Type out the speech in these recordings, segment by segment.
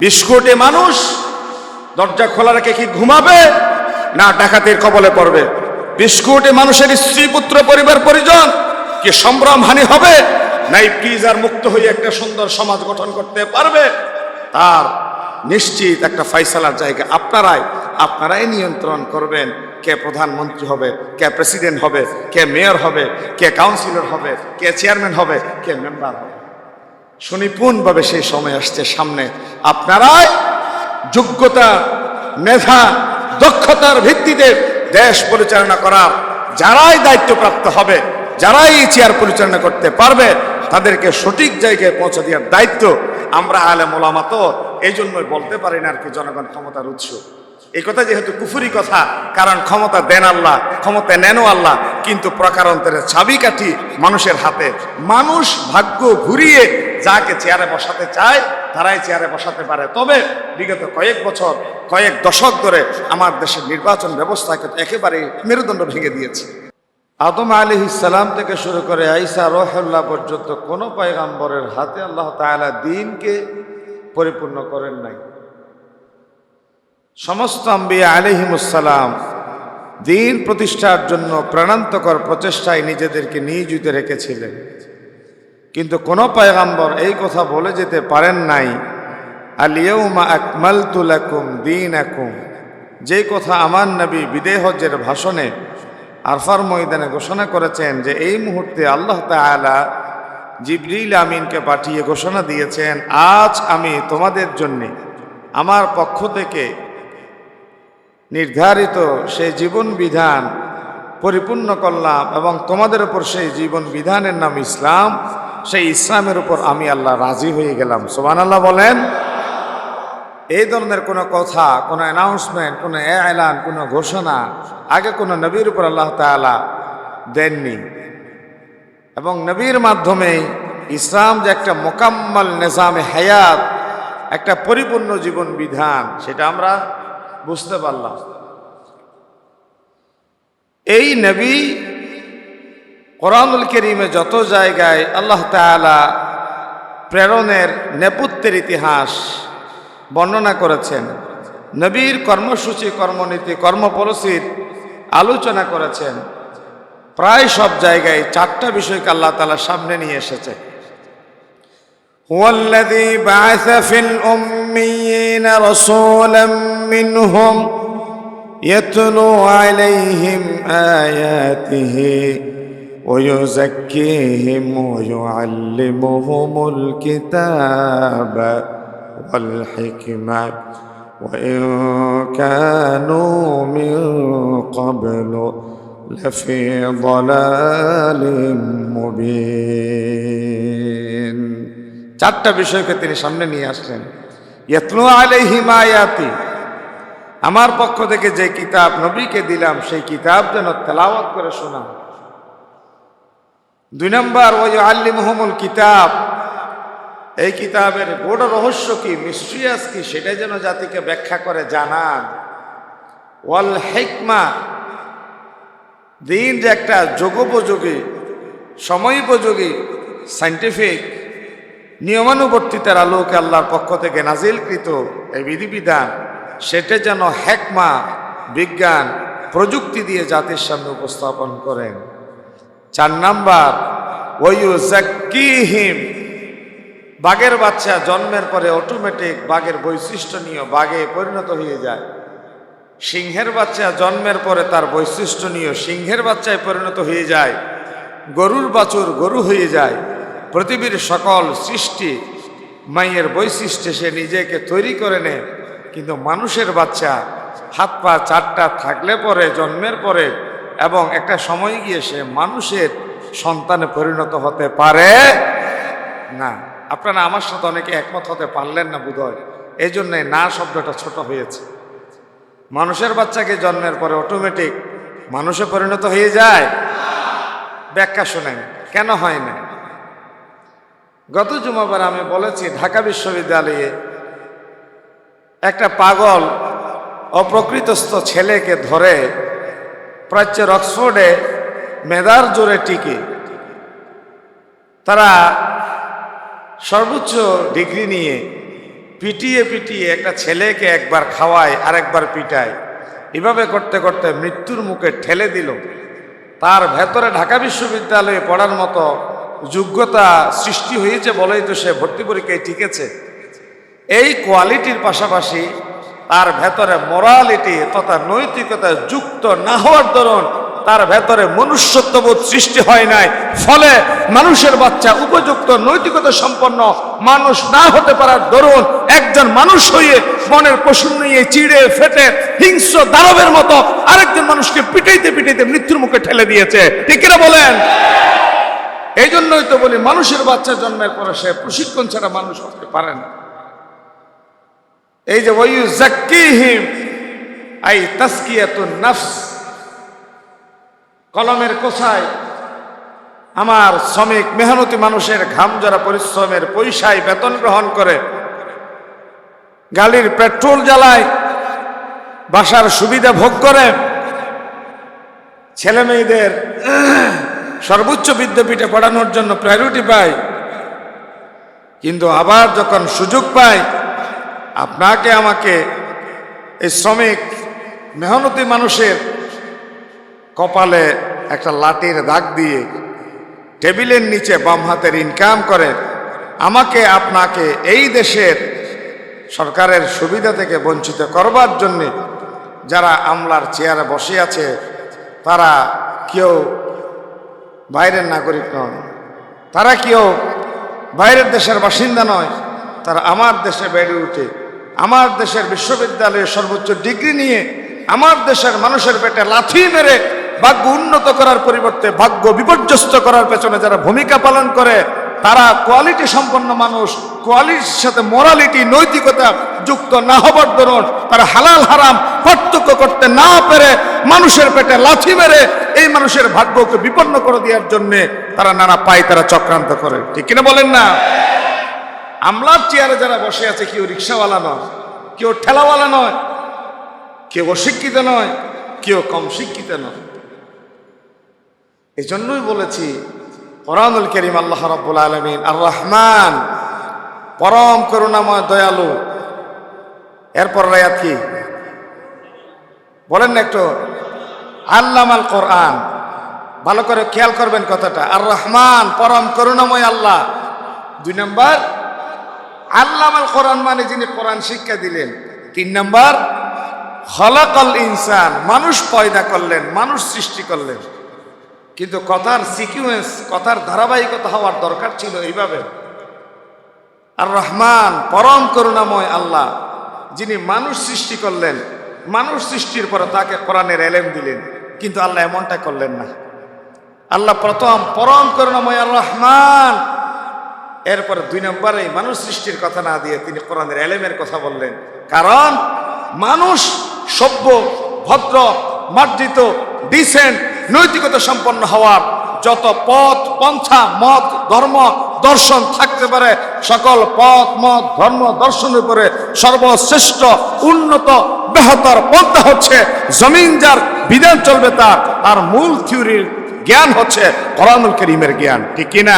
20 কোটি মানুষ দরজা খোলা রেখে কি ঘুমাবে না ডাকাতের কবলে পড়বে? 20 কোটি মানুষের স্ত্রী পুত্র পরিবার পরিজন কি সম্ভ্রমহানি হবে না প্রিজার মুক্ত হয়ে একটা সুন্দর সমাজ গঠন করতে পারবে? তার নিশ্চিত একটা ফয়সালার জায়গা আপনারাই নিয়ন্ত্রণ করবেন। কে প্রধানমন্ত্রী হবে, কে প্রেসিডেন্ট হবে, কে মেয়র হবে, কে কাউন্সিলর হবে, কে চেয়ারম্যান হবে, কে মেম্বার হবে। সুনিপুণভাবে সেই সময় আসছে সামনে। আপনারাই যোগ্যতা, মেধা, দক্ষতার ভিত্তিতে দেশ পরিচালনা করার যারাই দায়িত্বপ্রাপ্ত হবে, যারাই চেয়ার পরিচালনা করতে পারবে, তাদেরকে সঠিক জায়গায় পৌঁছে দেওয়ার দায়িত্ব আমরা আলেম ওলামা। তো এই জন্যই বলতে পারি না আর কি জনগণ ক্ষমতার উৎস। এই কথা যেহেতু কুফুরি কথা, কারণ ক্ষমতা দেন আল্লাহ, ক্ষমতা নেনও আল্লাহ, কিন্তু প্রকারান্তরের চাবিকাঠি মানুষের হাতে। মানুষ ভাগ্য ঘুরিয়ে যাকে চেয়ারে বসাতে চায় তারাই চেয়ারে বসাতে পারে। তবে বিগত কয়েক বছর, কয়েক দশক ধরে আমার দেশের নির্বাচন ব্যবস্থাকে একেবারে মেরুদণ্ড ভেঙে দিয়েছে। আদম আলাইহিস সালাম থেকে শুরু করে ঈসা রূহুল্লাহ পর্যন্ত কোনো পয়গম্বরের হাতে আল্লাহ তাআলা দ্বীনকে পরিপূর্ণ করেন নাই। সমস্ত আম্বিয়া আলাইহিমুস সালাম দ্বীন প্রতিষ্ঠার জন্য প্রাণান্তকর প্রচেষ্টায় নিজেদেরকে নিয়োজিত রেখেছিলেন, কিন্তু কোনো পয়গম্বর এই কথা বলে যেতে পারেন নাই আল ইয়াউমা আকমালতু লাকুম দীনাকুম, যে কথা আমার নবী বিদায় হজ্জের ভাষণে আরফার ময়দানে ঘোষণা করেছেন যে এই মুহূর্তে আল্লাহ তাআলা জিবরিল আমিনকে পাঠিয়ে ঘোষণা দিয়েছেন, আজ আমি তোমাদের জন্য আমার পক্ষ থেকে নির্ধারিত সেই জীবন বিধান পরিপূর্ণ করলাম এবং তোমাদের উপর সেই জীবন বিধানের নাম ইসলাম। সেই ইসলামের উপর আমি আল্লাহ রাজি হয়ে গেলাম। সুবহানাল্লাহ বলেন। এই ধরনের কোনো কথা, কোনো অ্যানাউন্সমেন্ট, কোনো এলান, কোনো ঘোষণা আগে কোনো নবীর উপর আল্লাহ তাআলা দেননি। এবং নবীর মাধ্যমে ইসলাম যে একটা মোকাম্মল নিজামে হায়াত, একটা পরিপূর্ণ জীবন বিধান, সেটা আমরা বুঝতে পারলাম। এই নবী কোরআনুল কারীমে যত জায়গায় আল্লাহ তাআলা প্রেরণের নেপথ্যের ইতিহাস বর্ণনা করেছেন, নবীর কর্মসূচি, কর্মনীতি, কর্মপরিসির আলোচনা করেছেন, প্রায় সব জায়গায় 4টা বিষয়কে আল্লাহ তাআলা সামনে নিয়ে এসেছে। হুয়াল্লাযী বা'আসা ফিল উম্মিয়িনা রাসূলাম মিনহুম ইয়াতলু আলাইহিম আয়াতিহি ওয়া ইউযাক্কিহিম ওয়া ইউআল্লিমুহুমুল কিতাবা ওয়াল হিকমা ওয়া ইন কানূ মিন ক্বাবলু লাফি যালালিম মুবিন। 4টা বিষয়কে তিনি সামনে নিয়ে আসলেন। ইয়াতলু আলাইহিম আয়াতি, আমার পক্ষ থেকে যে কিতাব নবীকে দিলাম সেই কিতাব যেন তেলাওয়াত করে শোনা। 2 নম্বর, ওয়া ইউআল্লিমুহুমুল কিতাব, এই কিতাবের বড় রহস্য কি, মিস্ট্রিয়াস কি, সেটাই যেন জাতিকে ব্যাখ্যা করে জানান। ওয়াল হিকমা, দিন যে একটা যুগোপযোগী, সময়োপযোগী, সায়েন্টিফিক নিয়মানুবর্তিতার আলোকে আল্লাহর পক্ষ থেকে নাজিলকৃত এই বিধিবিধান, সেটা যেন হিকমা, বিজ্ঞান, প্রযুক্তি দিয়ে জাতির সামনে উপস্থাপন করেন। 4 নাম্বার, ওয়া ইউযাক্কিহিম, বাঘের বাচ্চা জন্মের পরে অটোমেটিক বাঘের বৈশিষ্ট্য নিয়ে বাঘে পরিণত হয়ে যায়। সিংহের বাচ্চা জন্মের পরে তার বৈশিষ্ট্য নিয়ে সিংহের বাচ্চায় পরিণত হয়ে যায়। গরুর বাছুর গরু হয়ে যায়। পৃথিবীর সকল সৃষ্টি মায়ের বৈশিষ্ট্যে সে নিজেকে তৈরি করে নেয়, কিন্তু মানুষের বাচ্চা হাত পা 4টা থাকলে পরে, জন্মের পরে এবং একটা সময় গিয়ে সে মানুষের সন্তানে পরিণত হতে পারে না। আপনারা আমার সাথে অনেকে একমত হতে পারলেন না বোধহয়, এই জন্যে না শব্দটা ছোট হয়েছে। মানুষের বাচ্চাকে জন্মের পরে অটোমেটিক মানুষে পরিণত হয়ে যায়? ব্যাখ্যা শোনেন কেন হয় না। গত জুমাবার আমি বলেছি, ঢাকা বিশ্ববিদ্যালয়ে একটা পাগল অপ্রকৃতস্থ ছেলেকে ধরে প্রাচ্যের অক্সফোর্ডে মেধার জোরে টিকে তারা সর্বোচ্চ ডিগ্রি নিয়ে পিটিয়ে পিটিয়ে একটা ছেলেকে একবার খাওয়ায় আর একবার পিটায়, এভাবে করতে করতে মৃত্যুর মুখে ঠেলে দিল। তার ভেতরে ঢাকা বিশ্ববিদ্যালয়ে পড়ার মতো যোগ্যতা সৃষ্টি হয়েছে বলেই তো সে ভর্তি পরীক্ষায় টিকেছে। এই কোয়ালিটির পাশাপাশি তার ভেতরে মোরালিটি তথা নৈতিকতা যুক্ত না হওয়ার দরুন তার ভেতরে মনুষ্যত্ববোধ সৃষ্টি হয় নাই, ফলে মানুষের বাচ্চা উপযুক্ত নৈতিকতা সম্পন্ন মানুষ না হতে পারার দরুন একজন মানুষ হয়ে বনের পশু নিয়ে চিড়ে ফেটে হিংস্র দানবের মতো আরেকজন মানুষকে পিটাইতে পিটাইতে মৃত্যুর মুখে ঠেলে দিয়েছে। ঠিক কিনা বলেন? এই জন্যই তো বলি মানুষের বাচ্চা জন্মের পরে সে প্রশিক্ষণ ছাড়া মানুষ হতে পারে না। এই যে ওয়ায়ুযাক্কিহিম আই তাসকিয়াতুন নাফস, কলমের কোথায় আমার শ্রমিক মেহনতি মানুষের ঘাম ঝরা পরিশ্রমের পয়সায় বেতন গ্রহণ করে, গাড়ির পেট্রোল জ্বালায়, বাসার সুবিধা ভোগ করে, ছেলে মেয়েদের সর্বোচ্চ বিদ্যাপীঠে পড়ানোর জন্য প্রায়োরিটি পায়, কিন্তু আবার যখন সুযোগ পায় আপনাকে আমাকে এই শ্রমিক মেহনতি মানুষের কপালে একটা লাঠির দাগ দিয়ে টেবিলের নিচে বাম হাতের ইনকাম করে আমাকে আপনাকে এই দেশের সরকারের সুবিধা থেকে বঞ্চিত করবার জন্যে যারা আমলার চেয়ারে বসে আছে তারা কেউ বাইরের নাগরিক নয়, তারা কেউ বাইরের দেশের বাসিন্দা নয়, তারা আমার দেশে বেড়ে উঠে আমার দেশের বিশ্ববিদ্যালয়ে সর্বোচ্চ ডিগ্রি নিয়ে আমার দেশের মানুষের পেটে লাথি মেরে ভাগ্য উন্নত করার পরিবর্তে ভাগ্য বিপর্যস্ত করার পেছনে যারা ভূমিকা পালন করে তারা কোয়ালিটি সম্পন্ন মানুষ, কোয়ালিটির সাথে মোরালিটি নৈতিকতা যুক্ত না হবার দরুন তারা হালাল হারাম পার্থক্য করতে না পেরে মানুষের পেটে লাথি মেরে এই মানুষের ভাগ্যকে বিপন্ন করে দেওয়ার জন্য তারা নানা পায় তারা চক্রান্ত করে। ঠিক কিনা বলেন না? আমলার চেয়ারে যারা বসে আছে কেউ রিক্সাওয়ালা নয়, কেউ ঠেলাওয়ালা নয়, কেউ অশিক্ষিত নয়, কেউ কম শিক্ষিত নয়। এই জন্যই বলেছি কোরআনুল কারীম আল্লাহ রাব্বুল আলামিন আর রহমান পরম করুণাময় দয়ালু, এরপর আয়াত কি বলেন না একটু? আল্লামাল কোরআন, ভালো করে খেয়াল করবেন কথাটা। আর রহমান পরম করুণাময় আল্লাহ। 2 নম্বর আল্লামাল কোরআন মানে যিনি কোরআন শিক্ষা দিলেন। 3 নম্বর খলাকাল ইনসান, মানুষ পয়দা করলেন, মানুষ সৃষ্টি করলেন। কিন্তু কথার সিকুয়েন্স, কথার ধারাবাহিকতা হওয়ার দরকার ছিল এইভাবে। আর রহমান পরম করুণাময় আল্লাহ যিনি মানুষ সৃষ্টি করলেন, মানুষ সৃষ্টির পরে তাকে কোরআনের এলেম দিলেন, কিন্তু আল্লাহ এমনটা করলেন না। আল্লাহ প্রথম পরম করুণাময় আর রহমান, এরপরে 2 নম্বরে মানুষ সৃষ্টির কথা না দিয়ে তিনি কোরআনের এলেমের কথা বললেন। কারণ মানুষ সভ্য, ভদ্র, মার্জিত, ডিসেন্ট, নৈতিকতা সম্পন্ন হওয়ার যত পথ পন্থা মত ধর্ম দর্শন থাকতে পারে সকল পথ মত ধর্ম দর্শনের উপরে সর্বশ্রেষ্ঠ উন্নত বেহতর পন্থা হচ্ছে জমিন যার বিধান চলবে তার মূল থিওরির জ্ঞান হচ্ছে কোরআনুল কারীমের জ্ঞান। ঠিক কিনা?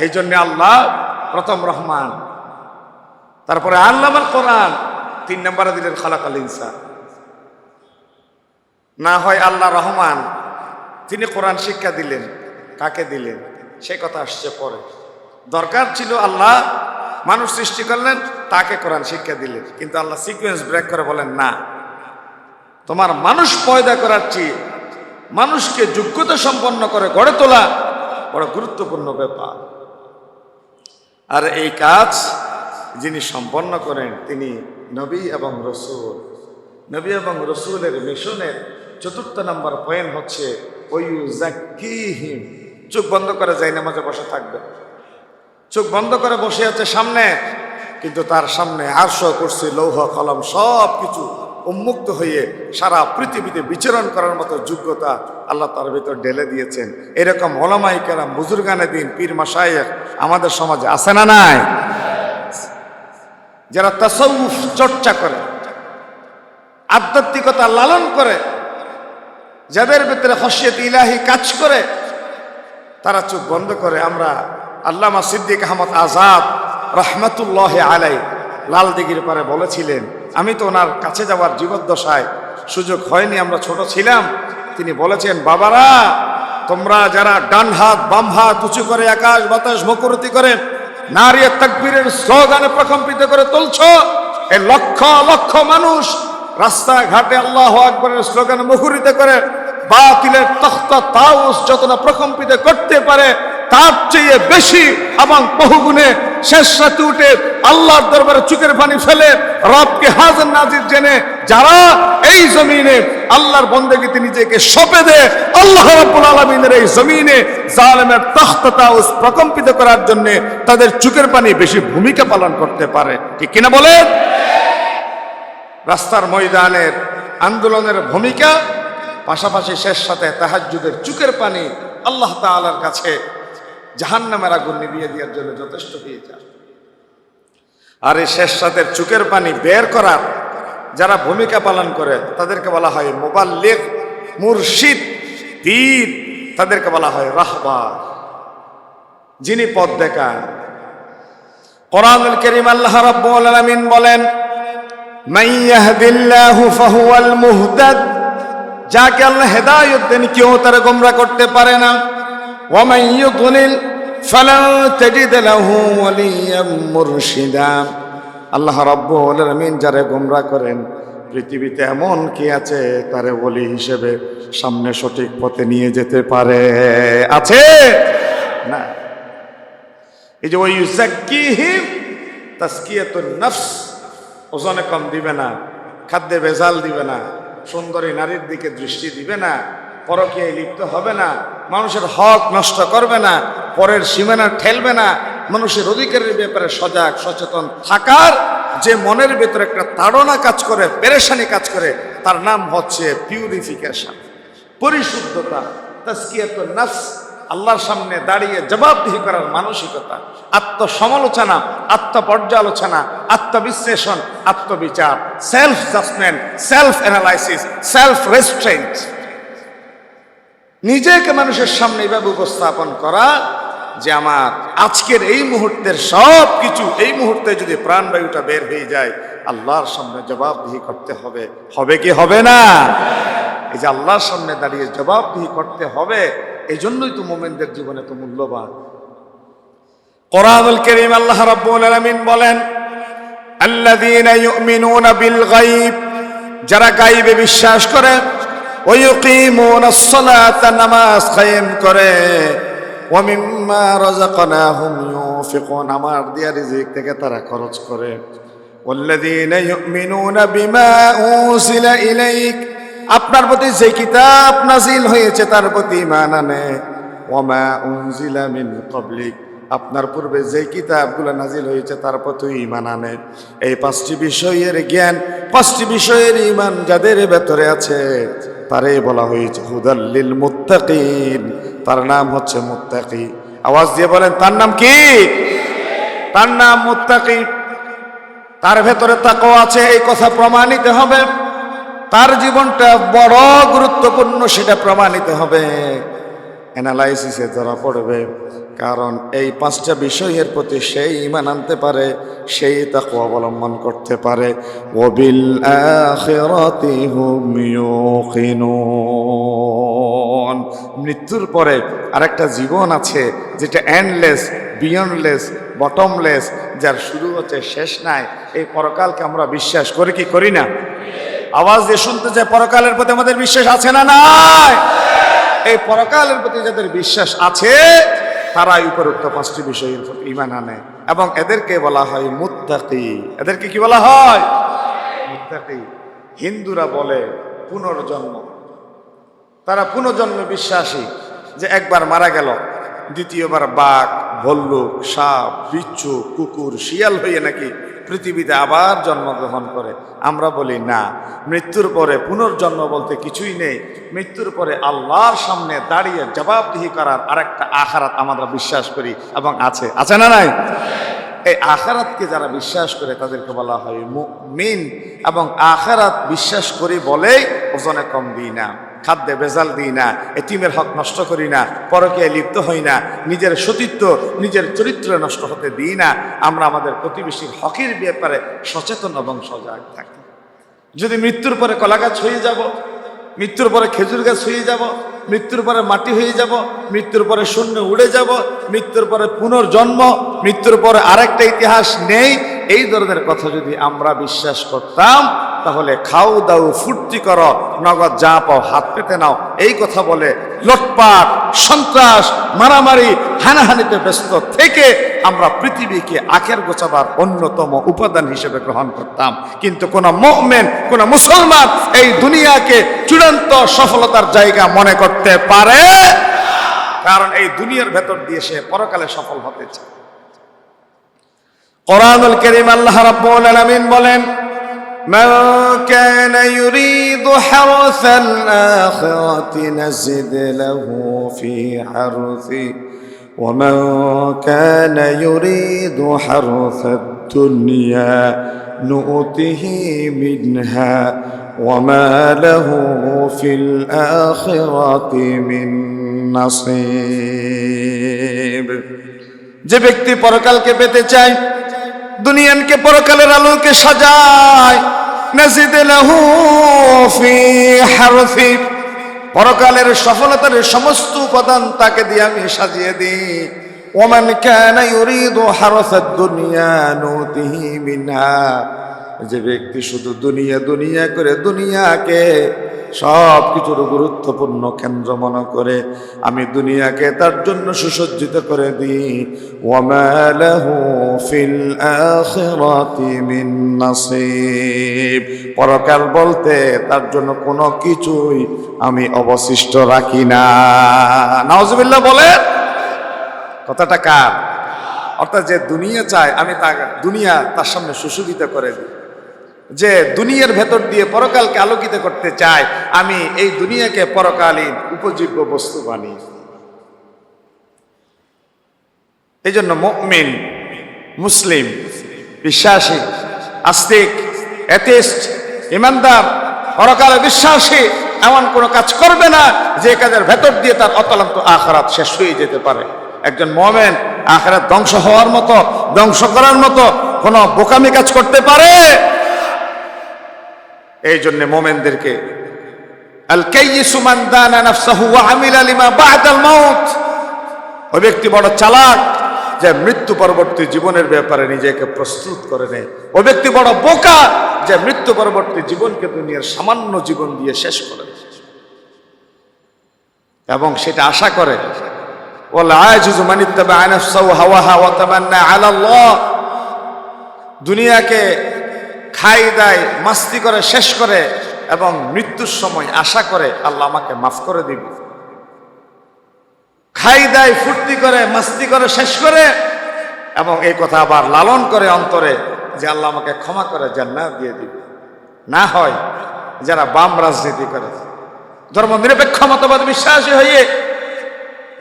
এই জন্য আল্লাহ প্রথম রহমান, তারপরে আল্লামাল কোরআন, 3 নম্বরে দিলেন খালাকাল ইনসান। না হয় আল্লাহ রহমান, তিনি কোরআন শিক্ষা দিলেন, কাকে দিলেন সে কথা আসছে পরে। দরকার ছিল আল্লাহ মানুষ সৃষ্টি করলেন, তাকে কোরআন শিক্ষা দিলেন, কিন্তু আল্লাহ সিকোয়েন্স ব্রেক করে বলেন না, তোমার মানুষ পয়দা করার চেয়ে মানুষকে যোগ্যতা সম্পন্ন করে গড়ে তোলা বড় গুরুত্বপূর্ণ ব্যাপার। আর এই কাজ যিনি সম্পন্ন করেন তিনি নবী এবং রসুল। নবী এবং রসুলের মিশনের 4 নম্বর পয়েন্ট হচ্ছে ওয়ায়ুযাক্কিহিম। চোখ বন্ধ করে যাই নামাজে বসে থাকবে, চোখ বন্ধ করে বসে আছে সামনে, কিন্তু তার সামনে আরশ, কুরসি, লৌহ, কলম সব কিছু উন্মুক্ত হয়ে সারা পৃথিবীতে বিচরণ করার মতো যোগ্যতা আল্লাহ তার ভিতর ঢেলে দিয়েছেন। এরকম ওলামায়ে কেরাম, বুজুর্গানে দিন, পীর মাশায়েখ আমাদের সমাজে আছে না নাই? যারা তাসাউফ চর্চা করে, আধ্যাত্মিকতা লালন করে, যাদের ভিতরে খশিয়াত ইলাহি কাজ করে, তারা চোখ বন্ধ করে। আমরা আল্লামা সিদ্দিক আহমদ আজাদ রহমতুল্লাহ আলাই লাল দিঘির পারে বলেছিলেন, আমি তো ওনার কাছে যাওয়ার জীবদ্দশায় সুযোগ হয়নি, আমরা ছোট ছিলাম। তিনি বলেছেন, বাবারা তোমরা যারা ডান হাত বাম হাত উঁচু করে আকাশ বাতাস মুখরিত করে নারী তাকবীরের স্লোগানে প্রকম্পিত করে তুলছ, এই লক্ষ লক্ষ মানুষ রাস্তাঘাটে আল্লাহু আকবারের স্লোগানে মুখরিত করে বাতিলের তখতা তাউস যত না প্রকম্পিত করতে পারে, তার চেয়ে বেশি এবং বহুগুণে শেষ রাতে উঠে আল্লাহর দরবারে চোখের পানি ফেলে রবকে হাজির নাজির জেনে যারা এই জমিনে আল্লাহর বন্দেগীতে নিজেকে সঁপে দেয়, আল্লাহ রাব্বুল আলামিনের এই জমিনে জালেমের তখতা তাউস প্রকম্পিত করার জন্য তাদের চোখের পানি বেশি ভূমিকা পালন করতে পারে। ঠিক কিনা বলেন? রাস্তার ময়দানের আন্দোলনের ভূমিকা পাশাপাশি শেষ সাথে তাহাজ্জুদের চোখের পানি আল্লাহ তাআলার কাছে জাহান্নামের আগুন নিভিয়ে দেওয়ার জন্য যথেষ্ট হয়ে যায়। আর এই শেষ রাতের চোখের পানি বের করার যারা ভূমিকা পালন করে তাদেরকে বলা হয় মুবাল্লিগ, মুরশিদ, পীর, তাদেরকে বলা হয় রাহবার, যিনি পথ দেখান। কোরআনুল কারীম আল্লাহ রাব্বুল আলামিন বলেন, মান ইয়াহদিল্লাহু ফাহুয়াল মুহতাদ, যাকে আল্লাহ হেদায়েত দেন কেউ তারে গোমরা করতে পারে না। ওয়া মান ইউদ্লিল ফালান তাজিদ লাহু ওয়ালিয়াম মুরশিদা, আল্লাহ রাব্বুল আলামিন যারে গোমরা করেন পৃথিবীতে এমন কি আছে তারে ওলি হিসেবে সামনে সঠিক পথে নিয়ে যেতে পারে? আছে না। এই যে ওয়াইউযাক্কিহিম তাসকিয়াতুন নফস, ওজনে কম দিবে না, খাদ্যে ভেজাল দিবে না, সুন্দরী নারীর দিকে দৃষ্টি দিবে না, পরকীয়ায় লিপ্ত হবে না, মানুষের হক নষ্ট করবে না, পরের সীমানা ঠেলবে না, মানুষের অধিকারের ব্যাপারে সজাগ সচেতন থাকার যে মনের ভেতরে একটা তাড়না কাজ করে, পেরেশানি কাজ করে, তার নাম হচ্ছে পিউরিফিকেশন, পরিশুদ্ধতা, তাসকিয়াতুন নফস, আল্লাহর সামনে দাঁড়িয়ে জবাবদিহি করার মানসিকতা, আত্মসমালোচনা, আত্মপর্যালোচনা, আত্মবিশ্লেষণ, আত্মবিচার, self judgement, self analysis, self restraint, নিজেকে মানুষের সামনে এইভাবে উপস্থাপন করা যে আমার আজকের এই মুহূর্তের সব কিছু, এই মুহূর্তে যদি প্রাণবায়ুটা বের হয়ে যায় আল্লাহর সামনে জবাবদিহি করতে হবে। হবে কি হবে না? এই যে আল্লাহর সামনে দাঁড়িয়ে জবাবদিহি করতে হবে, এই জন্যই তো মুমিনদের জীবনে তো মূল্যবান। কোরআনুল কারীম আল্লাহ রাব্বুল আলামিন বলেন, আল্লাযীনা ইউমিনুনা বিল গায়ব, যারা গায়বে বিশ্বাস করে, ওয়া ইউকিমুনাস সালাতা, নামাজ কায়েম করে, ওয়া মিম্মা রাযাকনাহুম ইউনফিকুন, আমার দেয়া রিজিক থেকে তারা খরচ করে, ওয়াল্লাযীনা ইউমিনুনা বিমা উনজিলা ইলাইক, আপনার প্রতি যে কিতাব নাজিল হয়েছে তার প্রতি ঈমান আনে, ওয়া মা উনজিলা মিন ক্বাবলিক, আপনার পূর্বে যে কিতাবগুলো নাজিল হয়েছে তার প্রতি ঈমান আনে। এই পাঁচটি বিষয়ের জ্ঞান, পাঁচটি বিষয়ের ঈমান যাদের ভেতরে আছে তারই বলা হয়েছে হুদাল লিল মুত্তাকিন, তার নাম হচ্ছে মুত্তাকি। আওয়াজ দিয়ে বলেন, তার নাম কি? তার নাম মুত্তাকি। তার ভেতরে তাকওয়া আছে, এই কথা প্রমাণিত হবে। তার জীবনটা বড় গুরুত্বপূর্ণ, সেটা প্রমাণিত হবে, অ্যানালাইসিসে ধরা পড়বে। কারণ এই পাঁচটা বিষয়ের প্রতি সেই ঈমান আনতে পারে, সেই তাকওয়া অবলম্বন করতে পারে। ওয়াবিল আখিরাতি হুম ইউকিনুন, মৃত্যুর পরে আরেকটা জীবন আছে যেটা এন্ডলেস, বিয়ন্ডলেস, বটমলেস, যার শুরু হচ্ছে শেষ নাই। এই পরকালকে আমরা বিশ্বাস করি কি করি না? আওয়াজ দিয়ে শুনতে চাই, পরকালের প্রতি আমাদের বিশ্বাস আছে না নাই? এই পরকালের প্রতি যাদের বিশ্বাস আছে তারাই উপরোক্ত পাঁচটি বিষয়ের প্রতি ঈমান আনে, এবং এদেরকে বলা হয় মুত্তাকি। এদেরকে কি বলা হয়? মুত্তাকি। হিন্দুরা বলে পুনর্জন্ম, তারা পুনর্জন্মে বিশ্বাসী, যে একবার মারা গেল দ্বিতীয়বার বাঘ, ভল্লুক, সাপ, বিচ্ছু, কুকুর, শিয়াল হয়ে নাকি পৃথিবীতে আবার জন্মগ্রহণ করে। আমরা বলি না, মৃত্যুর পরে পুনর্জন্ম বলতে কিছুই নেই। মৃত্যুর পরে আল্লাহর সামনে দাঁড়িয়ে জবাবদিহি করার আরেকটা আখিরাত আমরা বিশ্বাস করি, এবং আছে। আছে না নাই? এই আখিরাতকে যারা বিশ্বাস করে তাদেরকে বলা হয় মুমিন, এবং আখিরাত বিশ্বাস করি বলেই ওজনে কম দিই না, খাদ্যে ভেজাল দিই না, এতিমের হক নষ্ট করি না, পরকীয়ায় লিপ্ত হই না, নিজের সতীত্ব নিজের চরিত্র নষ্ট হতে দিই না। আমরা আমাদের প্রতিবেশীর হকের ব্যাপারে সচেতন এবং সজাগ থাকি। যদি মৃত্যুর পরে কলা গাছ হয়ে যাব, মৃত্যুর পরে খেজুর গাছ হয়ে যাব, মৃত্যুর পরে মাটি হয়ে যাব, মৃত্যুর পরে শূন্য উড়ে যাব, মৃত্যুর পরে পুনর্জন্ম, মৃত্যুর পরে আরেকটা ইতিহাস নেই, এই ধরনের কথা যদি আমরা বিশ্বাস করতাম, তাহলে খাও দাও ফুর্তি করো, নগদ যা পাও হাত পেতে নাও, এই কথা বলে লটপাট সন্ত্রাস মারামারি হানাহানিতে ব্যস্ত থেকে আমরা পৃথিবীকে আখের গোছাবার অন্যতম উপাদান হিসেবে গ্রহণ করতাম। কিন্তু কোন মুমিন, কোন মুসলমান এই দুনিয়াকে চূড়ান্ত সফলতার জায়গা মনে করতে পারে, কারণ এই দুনিয়ার ভেতর দিয়ে সে পরকালে সফল হতে চায়। কোরআনুল কারীম আল্লাহ রাব্বুল আলামিন বলেন, من كان يريد حرث الآخرة نزد له في حرثه ومن كان يريد حرث الدنيا نؤته منها وما له في الآخرة من نصيب। যে ব্যক্তি পরকালকে পেতে চায়, দুনিয়াকে পরকালের আলোকে সাজায়, নাজিদ লাহু ফি হারফি, পরকালের সফলতার সমস্ত উপাদান তাকে দিয়ে আমি সাজিয়ে দিই। ওমান কানা ইউরিদু হারসাদ দুনিয়া নুতিহি মিনহা, যে ব্যক্তি শুধু দুনিয়া দুনিয়া করে দুনিয়াকে সব কিছুর গুরুত্বপূর্ণ কেন্দ্র মনে করে, আমি দুনিয়াকে তার জন্য সুসজ্জিত করে দিই। ওয়ামা লাহু ফিল আখিরাতি মিন নাসিব, পরকাল বলতে তার জন্য কোনো কিছুই আমি অবশিষ্ট রাখি না। নাউজুবিল্লাহ বলেন। কথাটা কার? অর্থাৎ যে দুনিয়া চায় আমি দুনিয়া তার সামনে সুশোভিত করে দিই, যে দুনিয়ার ভেতর দিয়ে পরকালকে আলোকিত করতে চায়, আমি এই দুনিয়াকে পরকালীন উপযোগ্য বস্তু বানিয়ে। এই জন্য মুমিন, মুসলিম, বিশ্বাসী, আস্তিক, এথিস্ট, ইমানদার, পরকালে বিশ্বাসী এমন কোনো কাজ করবে না যে কাজের ভেতর দিয়ে তার অতলান্ত আখিরাত শেষ হয়ে যেতে পারে। একজন মুমিন আখিরাত ধ্বংস হওয়ার মতো, ধ্বংস করার মতো কোনো বোকামি কাজ করতে পারে? এই জন্য মুমিনদেরকে আল কাইয়িসু মান দানা নাফসাহু ওয়া আমিলা লিমা বা'দাল মাউত, ওই ব্যক্তি বড় চালাক যে মৃত্যু পরবর্তী জীবনের ব্যাপারে নিজেকে প্রস্তুত করে নেয়। ওই ব্যক্তি বড় বোকা যে মৃত্যু পরবর্তী জীবনকে দুনিয়ার সামান্য জীবন দিয়ে শেষ করে এবং সেটা আশা করে। ওয়াল আজিজু মান ইত্তাবা'a নাফসাহু হাওয়াহা ওয়া তামান্না আলা আল্লাহ, দুনিয়াকে খাই দায় মাস্তি করে শেষ করে এবং মৃত্যুর সময় আশা করে আল্লাহ আমাকে মাফ করে দিবে। খাই দায় ফুর্তি করে মাস্তি করে শেষ করে এবং এই কথা আবার লালন করে অন্তরে যে আল্লাহ আমাকে ক্ষমা করে জান্নাত দিয়ে দিবে। না হয় যারা বাম রাজনীতি করে, ধর্ম নিরপেক্ষ মতবাদ বিশ্বাসী হয়ে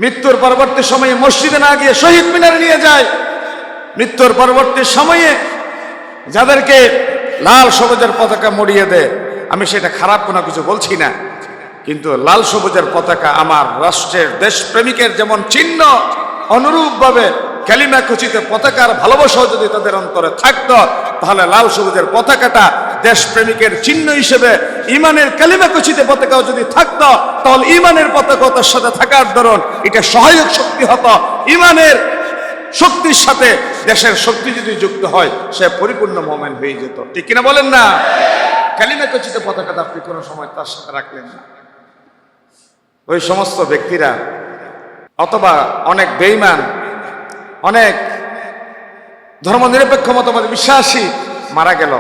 মৃত্যুর পরবর্তী সময়ে মসজিদে না গিয়ে শহীদ মিনারে নিয়ে যায়, মৃত্যুর পরবর্তী সময়ে যাদেরকে লাল সবুজের পতাকা মরিয়ে দেয়, আমি সেটা খারাপ কোনো কিছু বলছি না, কিন্তু লাল সবুজের পতাকা আমার রাষ্ট্রের দেশপ্রেমিকের যেমন চিহ্ন, অনুরূপভাবে কালিমা খচিত পতাকার ভালোবাসাও যদি তাদের অন্তরে থাকতো, তাহলে লাল সবুজের পতাকাটা দেশপ্রেমিকের চিহ্ন হিসেবে ইমানের কালিমা খচিত পতাকাও যদি থাকতো, তাহলে ইমানের পতাকা তার সাথে থাকার দরুন এটা সহায়ক শক্তি হতো। ইমানের শক্তির সাথে দেশের শক্তি যদি যুক্ত হয়, সে পরিপূর্ণ মুমিন হয়ে যেত। ঠিক কিনা বলেন না? কালিমা খচিত পতাকাটা আপনি কোনো সময় তার সাথে রাখলেন না। ওই সমস্ত ব্যক্তিরা অথবা অনেক বেঈমান, অনেক ধর্মনিরপেক্ষ মতবাদ বিশ্বাসী মারা গেল,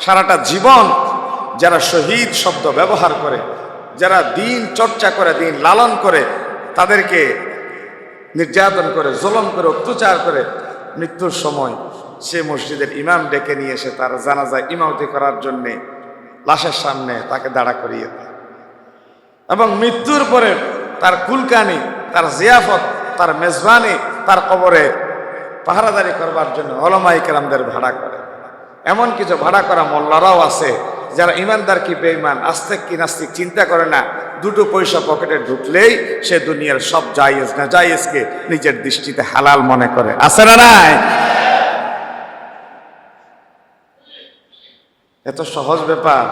সারাটা জীবন যারা শহীদ শব্দ ব্যবহার করে, যারা দিন চর্চা করে, দিন লালন করে, তাদেরকে নির্যাতন করে, জুলুম করে, অত্যাচার করে, মৃত্যুর সময় সে মসজিদের ইমাম ডেকে নিয়ে এসে তার জানাজায় ইমামতি করার জন্যে লাশের সামনে তাকে দাঁড়া করিয়ে দেয় এবং মৃত্যুর পরে তার কুলকানি, তার জিয়াফত, তার মেজবানি তার কবরে পাহারাদারি করবার জন্য উলামায়ে কেরামদের ভাড়া করে। এমন কিছু ভাড়া করা মোল্লারাও আছে যারা ইমানদার কি বেঈমান, আস্তিক কি নাস্তিক চিন্তা করে না, দুটো পয়সা পকেটে ঢুকলেই সে দুনিয়ার সব জায়েজ না জায়েজকে নিজের দৃষ্টিতে হালাল মনে করে। আছে না নাই? এত সহজ ব্যাপার।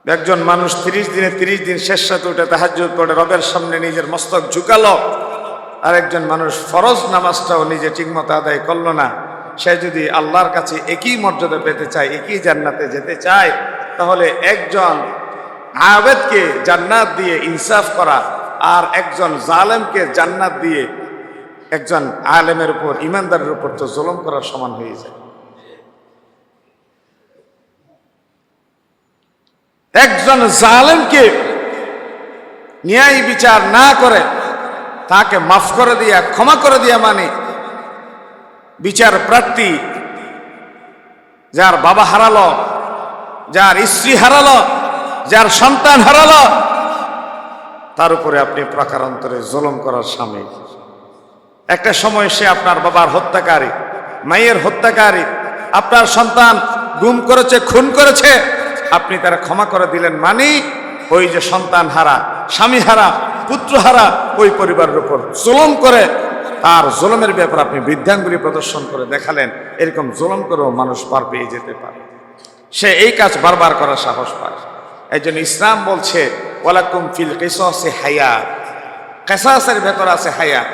একজন মানুষ 30 দিনে 30 দিন শেষ রাতে উঠে তাহাজ্জুদ পড়ে রবের সামনে নিজের মস্তক ঝুঁকালো, আর একজন মানুষ ফরজ নামাজটাও নিজে ঠিকমতো আদায় করলো না। সে যদি আল্লাহর কাছে একই মর্যাদা পেতে চায়, একই জান্নাতে যেতে চায়, তাহলে একজন আবেদকে জান্নাত দিয়ে ইনসাফ করা আর একজন জালেমকে জান্নাত দিয়ে একজন আলেমের উপর, ইমানদারের উপর তো জুলুম করার সমান হয়ে যায়। একজন জালেমকে ন্যায় বিচার না করে তাকে মাফ করে দিয়া, ক্ষমা করে দিয়া, মানে বিচার প্রার্থী যার বাবা হারালো, যার স্ত্রী হারালো, যার সন্তান হারালো, তার উপরে আপনি প্রকারান্তরে জুলুম করার সামিল। একটা সময় সে আপনার বাবার হত্যাকারী, মায়ের হত্যাকারী, আপনার সন্তান গুম করেছে, খুন করেছে, আপনি তারা ক্ষমা করে দিলেন, মানে ওই যে সন্তান হারা, স্বামী হারা, পুত্র হারা ওই পরিবারের উপর জুলুম করে তার জুলুমের ব্যাপারে আপনি বৃদ্ধাঙ্গুলি প্রদর্শন করে দেখালেন। এরকম জুলুম করেও মানুষ পার পেয়ে যেতে পারে, সে এই কাজ বারবার করার সাহস পায়। এই জন্য ইসলাম বলছে ওয়ালাকুম ফিল কিসাসি হায়াত, কিসাসের ভেতর আছে হায়াত,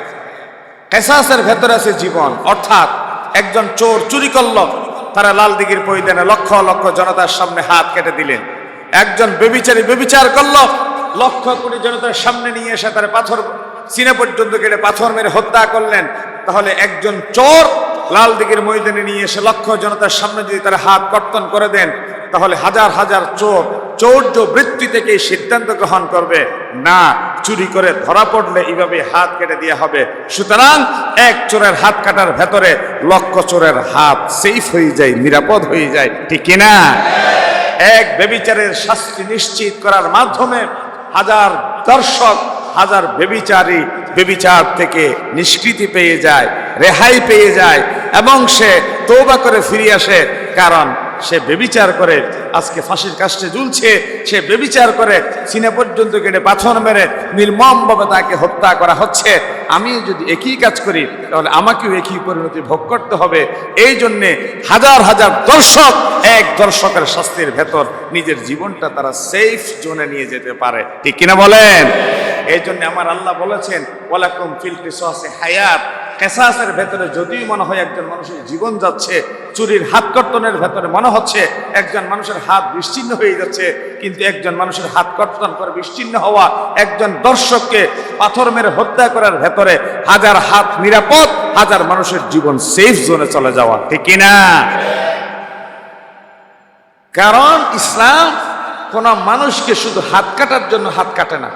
কিসাসের ভেতর আছে জীবন। অর্থাৎ একজন চোর চুরি করলো, তারা লাল দিঘির ময়দানে লক্ষ লক্ষ জনতার সামনে হাত কেটে দিলেন। একজন ব্যভিচারী ব্যভিচার করলো, লক্ষ কোটি জনতার সামনে নিয়ে এসে তারা পাথর সিনে পর্যন্ত কেটে পাথর মেরে হত্যা করলেন। তাহলে একজন চোর লাল দিঘির ময়দানে নিয়ে এসে লক্ষ জনতার সামনে যদি তারা হাত কর্তন করে দেন, তাহলে হাজার হাজার চোর চৌর্য বৃত্তি থেকে সিদ্ধান্ত গ্রহণ করবে, না, চুরি করে ধরা পড়লে এইভাবে হাত কেটে দেওয়া হবে। সুতরাং এক চোরের হাত কাটার ভেতরে লক্ষ চোরের হাত সেফ হয়ে যায়, নিরাপদ হয়ে যায়, ঠিক কিনা? এক ব্যভিচারের শাস্তি নিশ্চিত করার মাধ্যমে হাজার দর্শক, হাজার ব্যভিচারী ব্যভিচার থেকে নিষ্কৃতি পেয়ে যায়, রেহাই পেয়ে যায়, এবং সে তওবা করে ফিরে আসে। কারণ সে ব্যভিচার করে আজকে ফাঁসির কাস্টে ঝুলছে, সে ব্যভিচার করে সিনে পর্যন্ত কেটে পাথর মেরে নির্মমভাবে তাকে হত্যা করা হচ্ছে। আমি যদি একই কাজ করি তাহলে আমাকেও একই পরিণতি ভোগ করতে হবে। এই জন্যে হাজার হাজার দর্শক এক দর্শকের শাস্তির ভেতর নিজের জীবনটা তারা সেফ জোনে নিয়ে যেতে পারে, ঠিক কিনা বলেন? এই জন্য আমার আল্লাহ বলেছেন ওয়ালাকুম ফিল কিসাসি হায়াত। কিসাসের ভেতরে যদিও মনে হয় একজন মানুষের জীবন যাচ্ছে, চুরির হাত কর্তনের ভেতরে মনে হচ্ছে একজন মানুষের হাত বিচ্ছিন্ন হয়ে যাচ্ছে, কিন্তু একজন মানুষের হাত কর্তন করে বিচ্ছিন্ন হওয়া, একজন দর্শককে পাথর মেরে হত্যা করার ভেতরে হাজার হাত নিরাপদ, হাজার মানুষের জীবন সেফ জোনে চলে যাওয়া, ঠিক কিনা? কারণ ইসলাম কোন মানুষকে শুধু হাত কাটার জন্য হাত কাটে না,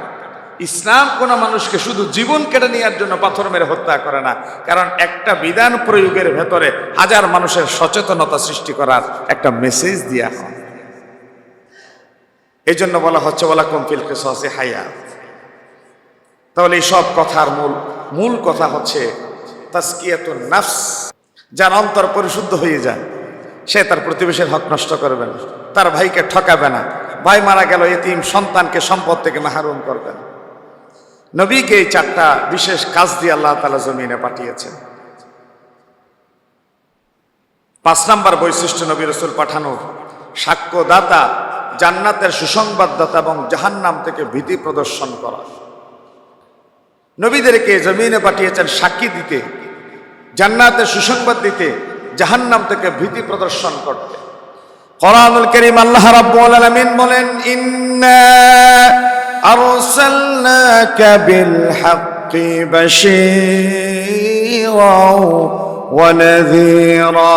ইসলাম কোন মানুষকে শুধু জীবন কেড়ে নেওয়ার জন্য পাথর মেরে হত্যা করে না। কারণ একটা বিধান প্রয়োগের ভেতরে হাজার মানুষের সচেতনতা সৃষ্টি করার একটা মেসেজ দেয়া হয়। এই জন্য বলা হচ্ছে ওয়ালাকুম ফিল কিসাসি হায়াত। তাহলে এই সব কথার মূল কথা হচ্ছে তাজকিয়াতুন নাফস। যার অন্তর পরিশুদ্ধ হয়ে যায়, সে তার প্রতিবেশীর হক নষ্ট করবে না, তার ভাইকে ঠকাবে না, ভাই মারা গেল এতিম সন্তানকে সম্পদ থেকে মাহরুম করবে না। নবীকে এই 4টা বিশেষ কাজ দিয়ে আল্লাহ তাআলা জমিনে পাঠিয়েছেন। 5 নম্বর বৈশিষ্ট্য নবী রাসূল পাঠানোর, সাক্ষ্যদাতা, জান্নাতের সুসংবাদদাতা এবং জাহান্নাম থেকে ভীতি প্রদর্শন করা। নবীদেরকে জমিনে পাঠিয়েছেন সাক্ষী দিতে, জান্নাতের সুসংবাদ দিতে, জাহান্নাম থেকে ভীতি প্রদর্শন করতে। কোরআনুল কারীম আল্লাহ রাব্বুল আলামিন বলেন ইন্না আরসালনাকা বিল হাক্কি বাশীরাও ওয়া নাযীরা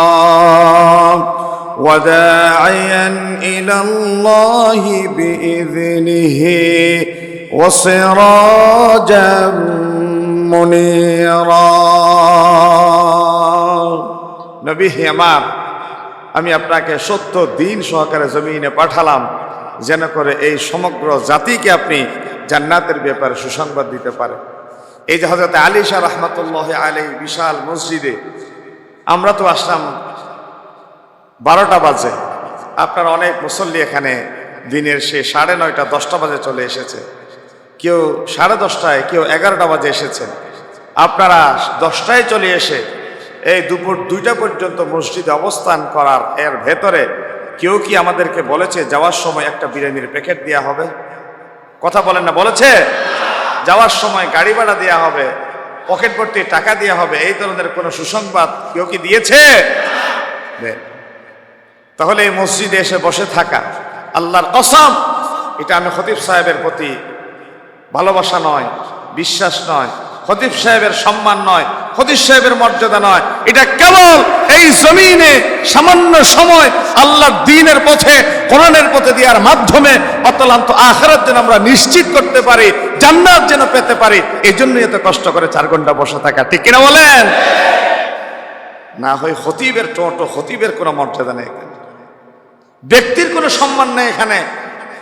ওয়া দাঈয়ান ইলাল্লাহি বিইযনিহি ওয়া সিরাজাম মুনীরা। নবী হে আমার, আমি আপনাকে সত্য দিন সহকারে জমিনে পাঠালাম যেন করে এই সমগ্র জাতিকে আপনি জান্নাতের ব্যাপারে সুসংবাদ দিতে পারে। এই যে হযরত আলী শাহ রাহমাতুল্লাহ আলাইহি বিশাল মসজিদে আমরা তো আসলাম 12টা বাজে, আপনার অনেক মুসল্লি এখানে দিনের সে 9:30 10টা বাজে চলে এসেছে, কেউ 10:30টায়, কেউ 11টা বাজে এসেছেন। আপনারা 10টায় চলে এসে এই দুপুর 2টা পর্যন্ত মসজিদে অবস্থান করার এর ভেতরে কেউ কি আমাদেরকে বলেছে যাওয়ার সময় একটা বিরিয়ানির প্যাকেট দেওয়া হবে? কথা বলেন না, বলেছে? যাওয়ার সময় গাড়ি ভাড়া দেওয়া হবে, পকেট ভর্তি টাকা দেওয়া হবে, এই ধরনের কোনো সুসংবাদ কেউ কি দিয়েছে? তাহলে এই মসজিদে এসে বসে থাকা, আল্লাহর কসম, এটা আমি খতিব সাহেবের প্রতি ভালোবাসা নয়, বিশ্বাস নয়, খতিব সাহেবের সম্মান নয়, খতিব সাহেবের মর্যাদা নয়, এটা কেবল এই জমিনে সামান্য সময় আল্লাহর দ্বীনের পথে, কোরআনের পথে দেওয়ার মাধ্যমে অতলান্ত আখিরাত যেন আমরা নিশ্চিত করতে পারি, জান্নাত যেন পেতে পারি, এই জন্যই এত কষ্ট করে 4 ঘন্টা বসে থাকা। ঠিক কিনা বলেন? না হয় খতিবের টোটো, খতিবের কোনো মর্যাদা নেই, ব্যক্তির কোনো সম্মান নেই এখানে।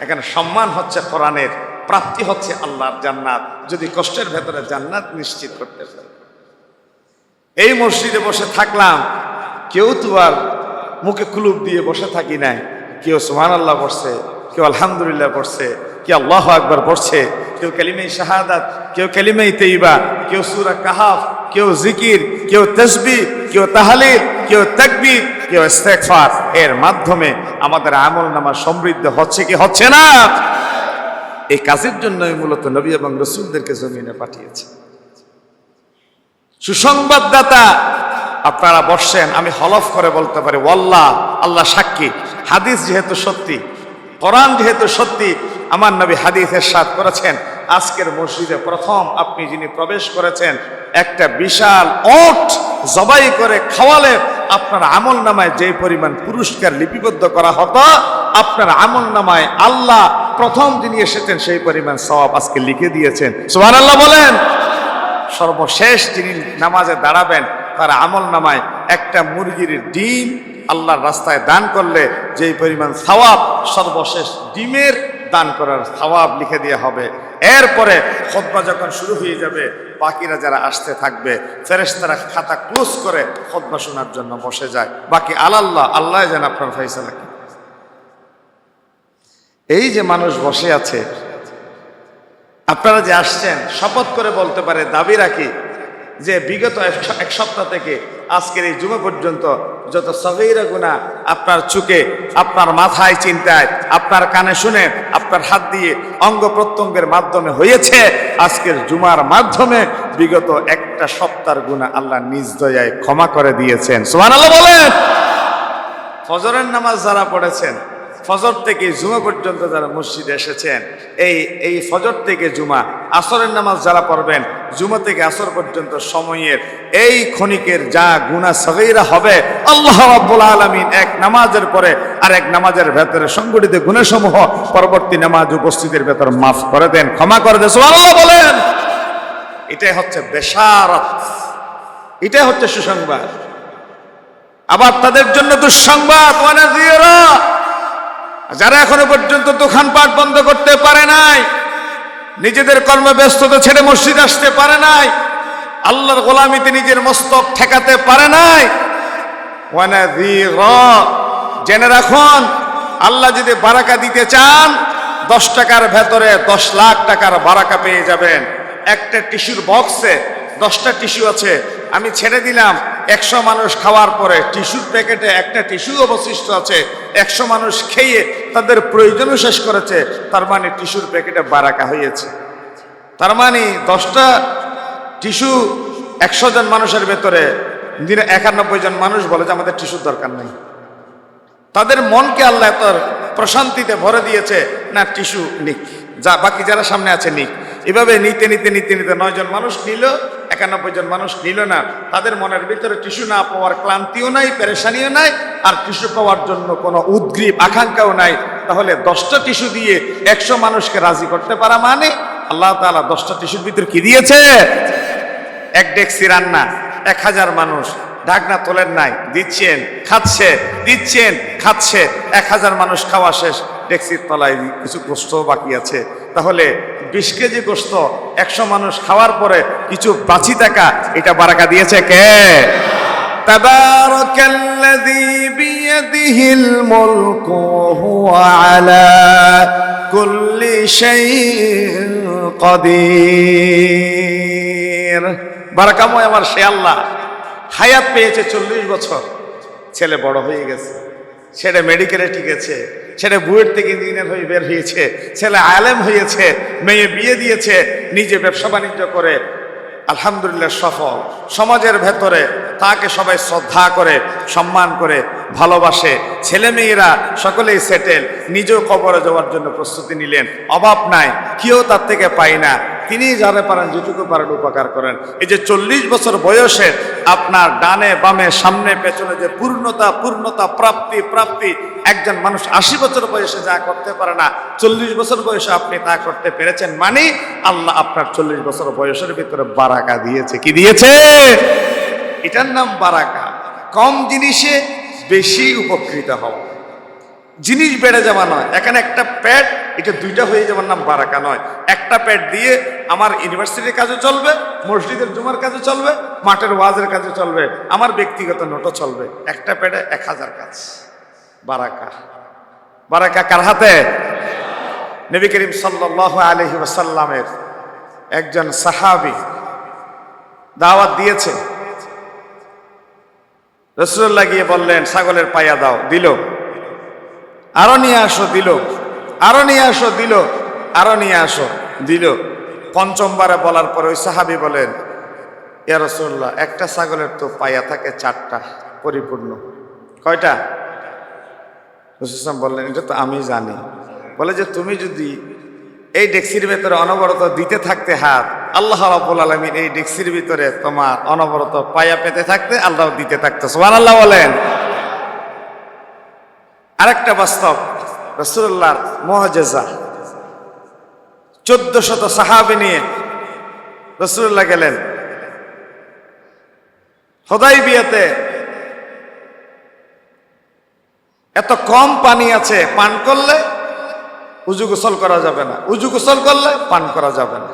এখানে সম্মান হচ্ছে কোরআনের, প্রাপ্তি হচ্ছে আল্লাহর জান্নাত, যদি কষ্টের ভেতরে জান্নাত নিশ্চিত করতে পারে। এই মসজিদে বসে থাকলাম, কেউ তো আর মুখে কুলুপ দিয়ে বসে থাকি নাই। কেউ সুবহানাল্লাহ পড়ছে, কেউ আলহামদুলিল্লাহ পড়ছে, কেউ আল্লাহু আকবার পড়ছে, কেউ কালিমে শাহাদাত, কেউ কালিমে তাইয়্যিবা, কেউ সূরা কাহাফ, কেউ জিকির, কেউ তাসবিহ, কেউ তাহলিল, কেউ তাকবীর, কেউ ইস্তেগফার। এর মাধ্যমে আমাদের আমলনামা সমৃদ্ধ হচ্ছে কি হচ্ছে না? এই কাজের জন্যই মূলত নবী এবং রাসূলদেরকে জমিনে পাঠিয়েছে। সুসংবাদদাতা আপনারা বসছেন, আমি হলফ করে বলতে পারি, ওয়াল্লাহ, আল্লাহ সাক্ষী, হাদিস যেহেতু সত্যি, কোরআন যেহেতু সত্যি, আমার নবী হাদিস ইরশাদ করেছেন, আজকের মসজিদে প্রথম আপনি যিনি প্রবেশ করেছেন, একটা বিশাল ওট জবাই করে খাওয়ালে আপনার আমল নামায় যে পরিমাণ পুরস্কার লিপিবদ্ধ করা হতো, আপনার আমল নামায় আল্লাহ প্রথম যিনি এসেছেন সেই পরিমাণ সওয়াব আজকে লিখে দিয়েছেন। সুবহানাল্লাহ বলেন। সর্বশেষ যিনি নামাজে দাঁড়াবেন তার আমল নামায় একটা মুরগির ডিম আল্লাহর রাস্তায় দান করলে যেই পরিমাণ সওয়াব, সর্বশেষ ডিমের দান করার সওয়াব লিখে দেওয়া হবে। এরপরে খুতবা যখন শুরু হয়ে যাবে, বাকিরা যারা আসতে থাকবে, ফেরেশতারা খাতা ক্লোজ করে খুতবা শোনার জন্য বসে যায়। বাকি আল্লাহ, আল্লাহ যেন আপনার ফয়সালা। এই যে মানুষ বসে আছে, আপনারা যে আসছেন, শপথ করে বলতে পারে, দাবি রাখি যে বিগত এক সপ্তাহ থেকে আজকের এই জুমা পর্যন্ত যত সগীরা গুনাহ আপনার চোখে, আপনার মাথায় চিন্তায়, আপনার কানে শুনে, আপনার হাত দিয়ে অঙ্গ প্রত্যঙ্গের মাধ্যমে হয়েছে, আজকের জুমার মাধ্যমে বিগত একটা সপ্তাহের গুনাহ আল্লাহ নিজ দয়ায় ক্ষমা করে দিয়েছেন। সুবহানাল্লাহ বলেন। ফজরের নামাজ যারা পড়েছেন, ফজর থেকে জুমা পর্যন্ত যারা মসজিদে এসেছেন, এই ফজর থেকে জুমা, আসরের নামাজ যারা পড়বেন, জুমা থেকে আসর পর্যন্ত সময়ের এই ক্ষণিকের যা গুনাহ সগীরা হবে, আল্লাহ রাব্বুল আলামিন এক নামাজের পরে আর এক নামাজের ভেতরে সংগঠিত গুনাহসমূহ পরবর্তী নামাজ উপস্থিতির ভেতর মাফ করে দেন, ক্ষমা করে দেন। সুবহানাল্লাহ বলেন। এটাই হচ্ছে বেশারত, এটাই হচ্ছে সুসংবাদ। আবার তাদের জন্য দুঃসংবাদ, ওয়ানাযীরা, যারা এখনো পর্যন্ত দোকানপাট বন্ধ করতে পারে নাই, নিজেদের কর্মব্যস্ততা ছেড়ে মসজিদ আসতে পারে নাই, আল্লাহর গোলামিতে নিজের মস্তক ঠেকাতে পারে নাই, ওয়ানাযীরা, জেনে রাখুন, আল্লাহ যদি বারাকা দিতে চান, 10 টাকার ভেতরে 10 লাখ টাকার বারাকা পেয়ে যাবেন। একটা টিস্যুর বক্সে 10টা টিস্যু আছে, আমি ছেড়ে দিলাম, 100 মানুষ খাওয়ার পরে টিস্যুর প্যাকেটে একটা টিস্যু অবশিষ্ট আছে, 100 মানুষ খেয়ে তাদের প্রয়োজনও শেষ করেছে, তার মানে টিস্যুর প্যাকেটে বারাকা হয়েছে। তার মানে 10টা টিস্যু 100 জন মানুষের ভেতরে দিনে 91 জন মানুষ বলে যে আমাদের টিস্যুর দরকার নেই। তাদের মনকে আল্লাহ এত প্রশান্তিতে ভরে দিয়েছে, না টিস্যু নিক, যা বাকি যারা সামনে আছে নিক। এভাবে নিতে নিতে নিতে নিতে 9 জন মানুষ নিল, 91 জন মানুষ নিল না। তাদের মনের ভিতরে টিস্যু না পাওয়ার ক্লান্তিও নাই, পেরেশানিও নাই, আর টিস্যু পাওয়ার জন্য কোনো উদ্গ্রীব আকাঙ্ক্ষাও নাই। তাহলে 10টা টিস্যু দিয়ে 100 মানুষকে রাজি করতে পারা মানে আল্লাহ তাআলা 10টা টিস্যুর ভিতর কি দিয়েছে? এক ডেকসি রান্না, 1000 মানুষ, ঢাকনা তোলেন নাই, দিচ্ছেন, খাচ্ছে, দিচ্ছেন, খাচ্ছে, 1000 মানুষ খাওয়া শেষ, ডেকসির তলায় কিছু গোস্ত বাকি আছে। তাহলে 20 কেজি গোস্ত 100 মানুষ খাওয়ার পরে কিছু বাঁচি থাকা, এটা বারাকা দিয়েছে কে? তাবারাকাল্লাযী বিয়াদিহিল মুলকু ওয়া হুয়া আলা কুল্লি শাইইন কাদির। বারাকাময় আমার সে আল্লাহ, হায়াত পেয়েছে 40 বছর, ছেলে বড় হয়ে গেছে, ছেলে মেডিকেলে টিকেছে, ছেলে বুয়েট থেকে ইঞ্জিনিয়ার হয়ে বের হয়েছে, ছেলে আলেম হয়েছে, মেয়ে বিয়ে দিয়েছে, নিজে ব্যবসা বাণিজ্য করে আলহামদুলিল্লাহ সফল। সমাজের ভেতরে তাকে সবাই শ্রদ্ধা করে, সম্মান করে, ভালোবাসে। ছেলে মেয়েরা সকলেই সেটেল, নিজেও কবরে যাওয়ার জন্য প্রস্তুতি নিলেন। অভাব নাই, কেউ তার থেকে পায় না। তিনি যারা পারেন, যেটুকু পারেন উপকার করেন। এই যে 40 বছর বয়সে আপনার ডানে বামে সামনে পেছনে যে পূর্ণতা প্রাপ্তি একজন মানুষ 80 বছর বয়সে যা করতে পারে না, 40 বছর বয়সে আপনি তা করতে পেরেছেন, মানে আল্লাহ আপনার 40 বছর বয়সের ভিতরে বারাকা দিয়েছে। কি দিয়েছে? এটার নাম বারাকা। কম জিনিসে বেশি উপকৃত হওয়া, জিনিস বেড়ে যাওয়া নয়। এখানে একটা প্যাড, এটা 2টা হয়ে যাওয়ার নাম বারাকা নয়। একটা প্যাড দিয়ে আমার ইউনিভার্সিটির কাজে চলবে, মসজিদের জুমার কাজে চলবে, মাঠের ওয়াজের কাজে চলবে, আমার ব্যক্তিগত নোটও চলবে। একটা প্যাডে 1000 কাজ। বারাকা। বারাকা কার হাতে? নবী করিম সাল্লাল্লাহু আলাইহি ওয়াসাল্লামের একজন সাহাবী দাওয়াত দিয়েছে। রাসূলুল্লাহ গিয়ে বললেন, ছাগলের পায়া দাও, দিল। আরো নিয়ে আসো, দিল। আরো নিয়ে আসো, দিল। আরো নিয়ে আসো, দিল। পঞ্চমবারে বলার পরে ওই সাহাবী বলেন, ইয়া রাসূলুল্লাহ, একটা ছাগলের তো পায়া থাকে 4টা পরিপূর্ণ। কয়টা? রাসূল বললেন, এটা তো আমি জানি। বলে যে তুমি যদি এই ডেক্সির ভিতরে অনবরত দিতে থাকতে হাত, আল্লাহ রাব্বুল আলামিন এই ডেক্সির ভিতরে তোমার অনবরত পায়া পেতে থাকতে, আল্লাহ দিতে থাকতে। সুবহানাল্লাহ বলেন। আরেকটা বাস্তব রাসূলুল্লাহর মুআজিজা, 1400 সাহাবী নিয়ে রাসূলুল্লাহ গেলেন হুদায়বিয়াতে। এত কম পানি আছে, পান করলে উজু গোসল করা যাবে না, উজু গোসল করলে পান করা যাবে না।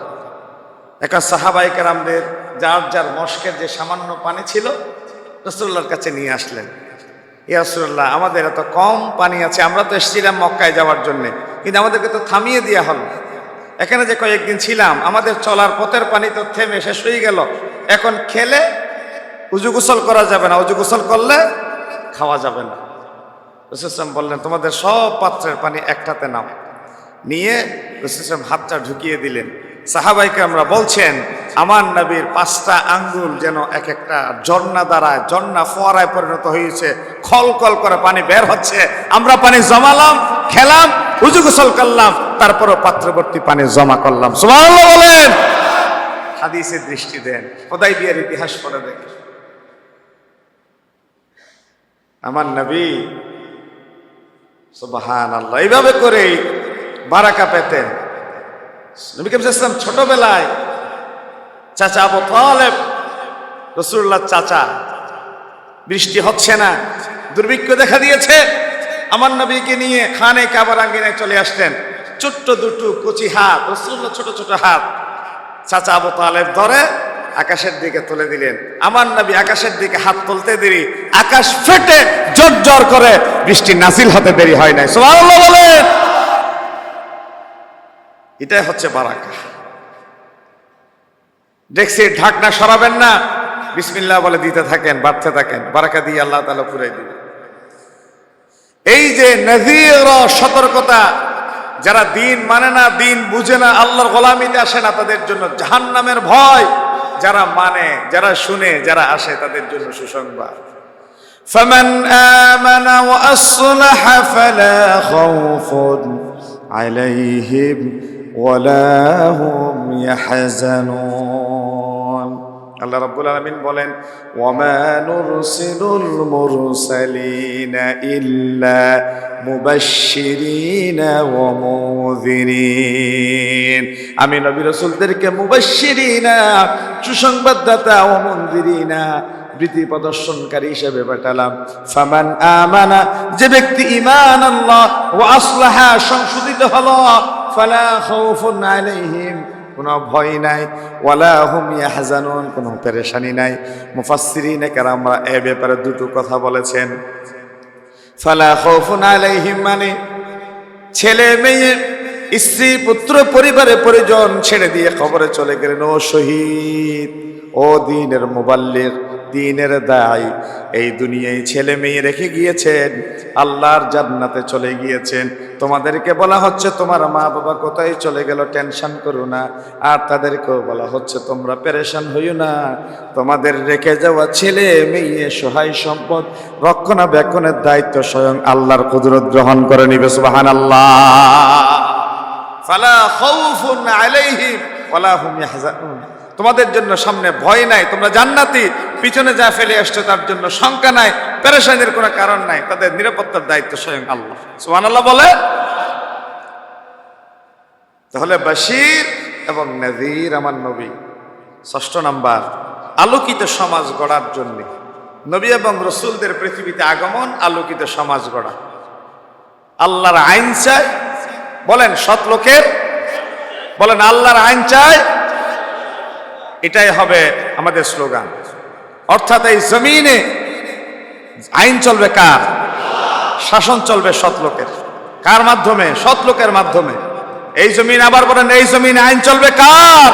এখন সাহাবায়ে কেরামদের যার যার মশকের যে সামান্য পানি ছিল রাসূলুল্লাহর কাছে নিয়ে আসলেন। ইয়া রাসূলুল্লাহ, আমাদের এত কম পানি আছে, আমরা তো এসেছিলাম মক্কায় যাওয়ার জন্য, কিন্তু আমাদেরকে তো থামিয়ে দেওয়া হলো। এখানে যে কয়েকদিন ছিলাম, আমাদের চলার পথের পানি তো থেমে শেষ হয়ে গেল। এখন খেলে উজু গোসল করা যাবে না, উজু গোসল করলে খাওয়া যাবে না। রাসূল বললেন, তোমাদের সব পাত্রের পানি একটাতে নাও। নিয়ে রাসূল হাতটা ঢুকিয়ে দিলেন। সাহাবায়ে কেরামরা বলছেন, আমার নবীর 5টা আঙ্গুল যেন এক একটা ঝর্ণা দ্বারায়, ঝর্ণা ফোয়ারায় পরিণত হয়েছে, খলকল করে পানি বের হচ্ছে। আমরা পানি জমালাম, খেলাম, উজু গোসল করলাম, তারপরও পাত্রবর্তী পানি জমা করলাম। সুবহানাল্লাহ বলেন। হাদিসে দৃষ্টি দেন, হুদায়বিয়ার ইতিহাস পড়ে দেখেন। আমার নবী সুবহানাল্লাহ এইভাবে করেই বারাকা পেতেন। নবী করিম সাল্লাল্লাহু আলাইহি ওয়াসাল্লাম ছোটবেলায় চাচা আবু তালেব, রাসূলুল্লাহ চাচা, বৃষ্টি হচ্ছে না, দুর্ভিক্ষ দেখা দিয়েছে, আমার নবীকে নিয়ে খানে কাবার আঙ্গিনায় চলে আসতেন। ছোট্ট দুটো কচি হাত, রাসূলুল্লাহ ছোট ছোট হাত, চাচা আবু তালেব ধরে আকাশের দিকে তুলে দিলেন। আমার নবী আকাশের দিকে হাত তুলতে দেরি, আকাশ ফেটে জর্জর করে বৃষ্টি নাজিল হতে দেরি হয় নাই। সুবহানাল্লাহ বলেন। এটাই হচ্ছে বারাকা। ডেক্সির ঢাকনা সরাবেন না, বিসমিল্লাহ বলে দিতে থাকেন, বাড়তে থাকেন, বারাকা দিয়ে আল্লাহ তাআলা পুরাই দিবেন। এই যে নাযীর, সতর্কতা, যারা দিন মানে না, দিন বুঝে না, আল্লাহর গোলামিতে আসে না, তাদের জন্য জাহান্নামের ভয়। যারা মানে, যারা শুনে, যারা আসে, তাদের জন্য সুসংবাদ। ফামান আমানা ওয়া আসলাহা ফালা খাউফুন আলাইহিম ওয়ালা হুম ইয়াহজানুন। আল্লাহ রাব্বুল আলামিন বলেন, ওয়ামা নুরসিলুল মুরসালিনা ইল্লা মুবাশশিরিনা ওয়া মুনযিরিন। আমি নবী রাসূলদেরকে মুবাশশিরিনা, সুসংবাদদাতা, ওয়া মুনযিরিনা, ভীতি প্রদর্শনকারী হিসেবে পাঠালাম। ফামান আমানা, যে ব্যক্তি ঈমান আনলো, ওয়া আসলাহা, সংশোধিত হলো, ফালা খাউফুন আলাইহিম, কোনো ভয় নাই, ওয়ালা হুম ইয়াহজানুন, কোনো পেরেশানি নাই। মুফাসসিরিনে কেরামরা এ ব্যাপারে দুটো কথা বলেছেন। ফালা খাউফুন আলাইহিম, মানে ছেলে মেয়ে স্ত্রী পুত্র পরিবারে পরিজন ছেড়ে দিয়ে কবরে চলে গেলেন। ও শহীদ, ও দ্বীনের মুবাল্লিগ, দ্বীনের দায়ী, এই দুনিয়ায় ছেলে মেয়ে রেখে গিয়েছেন, আল্লাহর জান্নাতে চলে গিয়েছেন। তোমাদেরকে বলা হচ্ছে তোমার মা বাবা কোথায় চলে গেল, টেনশন করো না। আর তাদেরকেও বলা হচ্ছে তোমরা পেরেশান হইও না, তোমাদের রেখে যাওয়া ছেলে মেয়ে সহায় সম্পদ রক্ষণাবেক্ষণের দায়িত্ব স্বয়ং আল্লাহর কুদরত গ্রহণ করে নিবে। সুবহানাল্লাহ। ফালা খাউফুন আলাইহিম ওয়ালা হুম ইয়াহজানুন, তোমাদের জন্য সামনে ভয় নাই, তোমরা জান্নাতি, পিছনে যা ফেলে আসছো তার জন্য শঙ্কা নাই, পেরেশানির কোনো কারণ নাই, তাদের নিরাপত্তার দায়িত্ব স্বয়ং আল্লাহ। সুবহানাল্লাহ বলে। তাহলে বাশীর এবং নাযীর আমার নবী। ষষ্ঠ নাম্বার, আলোকিত সমাজ গড়ার জন্য নবী এবং রাসূলদের পৃথিবীতে আগমন, আলোকিত সমাজ গড়া। আল্লাহর আইন চাই, বলেন সৎ লোকের, বলেন আল্লাহর আইন চাই, এটাই হবে আমাদের স্লোগান। অর্থাৎ এই জমিনে আইন চলবে কার? শাসন চলবে সৎ লোকের। কার মাধ্যমে? সৎ লোকের মাধ্যমে। এই জমিন, আবার বলেন এই জমিনে আইন চলবে কার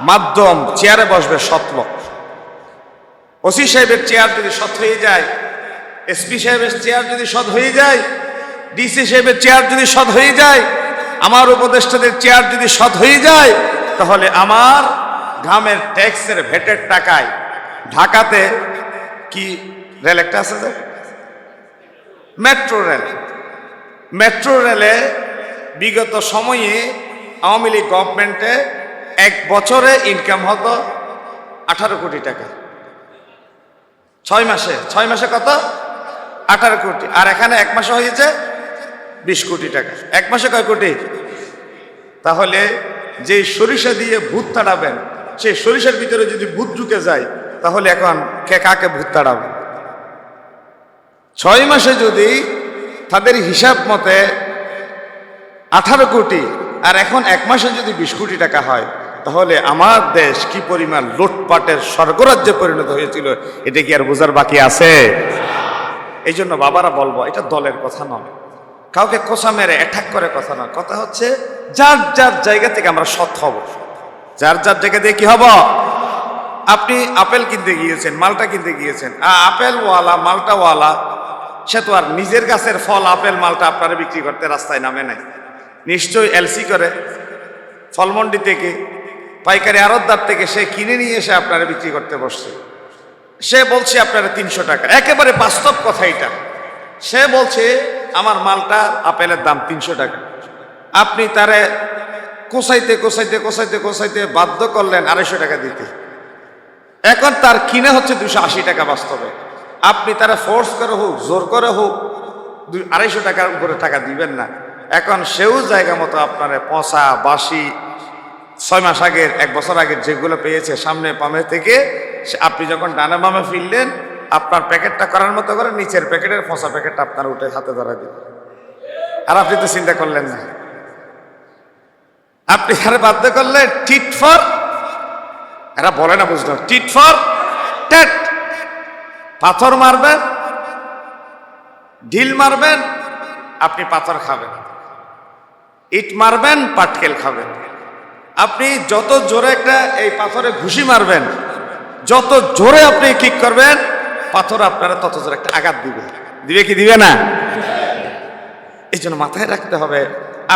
মাধ্যম? চেয়ারে বসবে সৎ লোক। ওসি সাহেবের চেয়ার যদি সৎ হয়ে যায়, এসপি সাহেবের চেয়ার যদি সৎ হয়ে যায়, ডিসি সাহেবের চেয়ার যদি সৎ হয়ে যায়, আমার উপদেষ্টাদের চেয়ার যদি সৎ হয়ে যায়, তাহলে আমার গ্রামের ট্যাক্সের ভেটের টাকায় ঢাকাতে কি রেল একটা আছে যে মেট্রো রেল, মেট্রো রেলে বিগত সময়ে আওয়ামী লীগ গভর্নমেন্টে এক বছরে ইনকাম হতো 18 কোটি টাকা। 6 মাসে কত? 18 কোটি। আর এখানে এক মাসে হয়েছে 20 কোটি টাকা। এক মাসে কয় কোটি? তাহলে যে সরিষা দিয়ে ভূত তাড়াবেন, সেই সরিষার ভিতরে যদি ভূত ঢুকে যায়, তাহলে এখন কে কাকে ভূত তাড়াবে? 6 মাসে যদি তাদের হিসাব মতে 18 কোটি, আর এখন এক মাসে যদি 20 কোটি টাকা হয়, তাহলে আমার দেশ কি পরিমাণ লুটপাটের স্বর্গরাজ্যে পরিণত হয়েছিল, এটা কি আর বোঝার বাকি আছে? এই জন্য বাবারা বলবো, এটা দলের কথা নয়, কাউকে কোষা মেরে অ্যাটাক করে কথা নয়। কথা হচ্ছে যার যার জায়গা থেকে আমরা সৎ হব। যার যার জায়গা দিয়ে কি হব? আপনি আপেল কিনতে গিয়েছেন, মালটা কিনতে গিয়েছেন, আপেলওয়ালা মালটাওয়ালা সে তো আর নিজের গাছের ফল আপেল মালটা আপনারা বিক্রি করতে রাস্তায় নামে নাই, নিশ্চয়ই এলসি করে ফলমন্ডি থেকে, পাইকারি আড়তদার থেকে সে কিনে নিয়ে এসে আপনারা বিক্রি করতে বসছে। সে বলছে আপনারা 300 টাকা, একেবারে বাস্তব কথা এটা। সে বলছে আমার মালটা আপেলের দাম 300 টাকা। আপনি তারে কোসাইতে কোসাইতে কোসাইতে কোসাইতে বাধ্য করলেন 250 টাকা দিতে। এখন তার কিনে হচ্ছে 280 টাকা বাস্তবে। আপনি তারা ফোর্স করে হোক, জোর করে হোক, 250 টাকার উপরে টাকা দিবেন না। এখন সেও জায়গা মতো আপনারা পচা বাসি 6 মাস আগের, 1 বছর আগের যেগুলো পেয়েছে সামনে পামে থেকে, আপনি যখন ডানে বামে ফিরলেন, আপনার প্যাকেটটা করার মতো করে নিচের প্যাকেটের পচা প্যাকেটটা আপনার উঠে হাতে ধরা দিল। আর আপনি তো চিন্তা করলেন না, আপনি আরে বাধ্য করলেন টিট ফর, এরা বলে না বুঝলো, টিট ফর ট্যাট। পাথর মারবেন, ঢিল মারবেন, আপনি পাথর খাবেন। ইট মারবেন, পাটকেল খাবেন। আপনি যত জোরে একটা এই পাথরে ঘুষি মারবেন, যত জোরে আপনি কিক করবেন, পাথর আপনারা তত জোরে একটা আঘাত দিবে। দিবে কি দিবে না? এই জন্য মাথায় রাখতে হবে,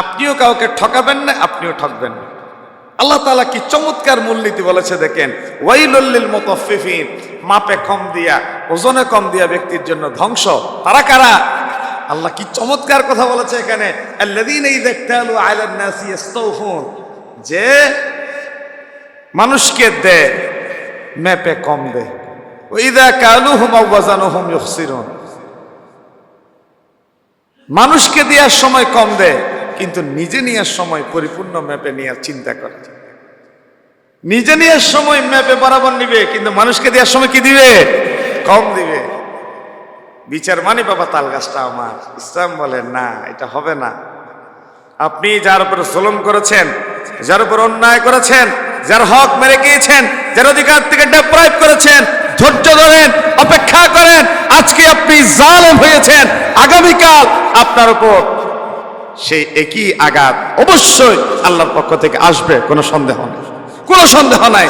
আপনিও কাউকে ঠকাবেন না, আপনিও ঠকবেন না। আল্লাহ তাআলা কি চমৎকার মূলনীতি বলেছে দেখেন, ওয়াইলুল লিল মুতাফফিফিন, মাপে কম দিয়া, ওজনে কম দিয়া ব্যক্তির জন্য ধ্বংস। তারা কারা? আল্লাহ কি চমৎকার কথা বলেছে এখানে, আল্লাযীনা ইযা ইক্তালু আলান নাসি ইস্তাওফুন, যে মানুষকে দে মেপে কম দে, ওয়া ইযা কালুহুম আও ওয়াজানুহুম ইখসিরুন, মানুষকে দেওয়ার সময় কম দেয়, কিন্তু নিজে নেওয়ার সময় পরিপূর্ণ ম্যাপে নেওয়ার চিন্তা করে। নিজে নেওয়ার সময় ম্যাপে বরাবর নিবে, কিন্তু মানুষকে দেওয়ার সময় কি দিবে? কম দিবে। বিচার মানে বাবা তাল গাছটা আমার। ইসলাম বলে না, এটা হবে না। আপনি যার উপরে জুলুম করেছেন, যার উপর অন্যায় করেছেন, যার হক মেরে গিয়েছেন, যার অধিকার থেকে ডেপ্রাইভ করেছেন, ধৈর্য ধরেন, অপেক্ষা করেন। আজকে আপনি জালেম হয়েছেন, আগামীকাল আপনার উপর সেই একই আঘাত অবশ্যই আল্লাহর পক্ষ থেকে আসবে, কোনো সন্দেহ নেই, কোনো সন্দেহ নাই।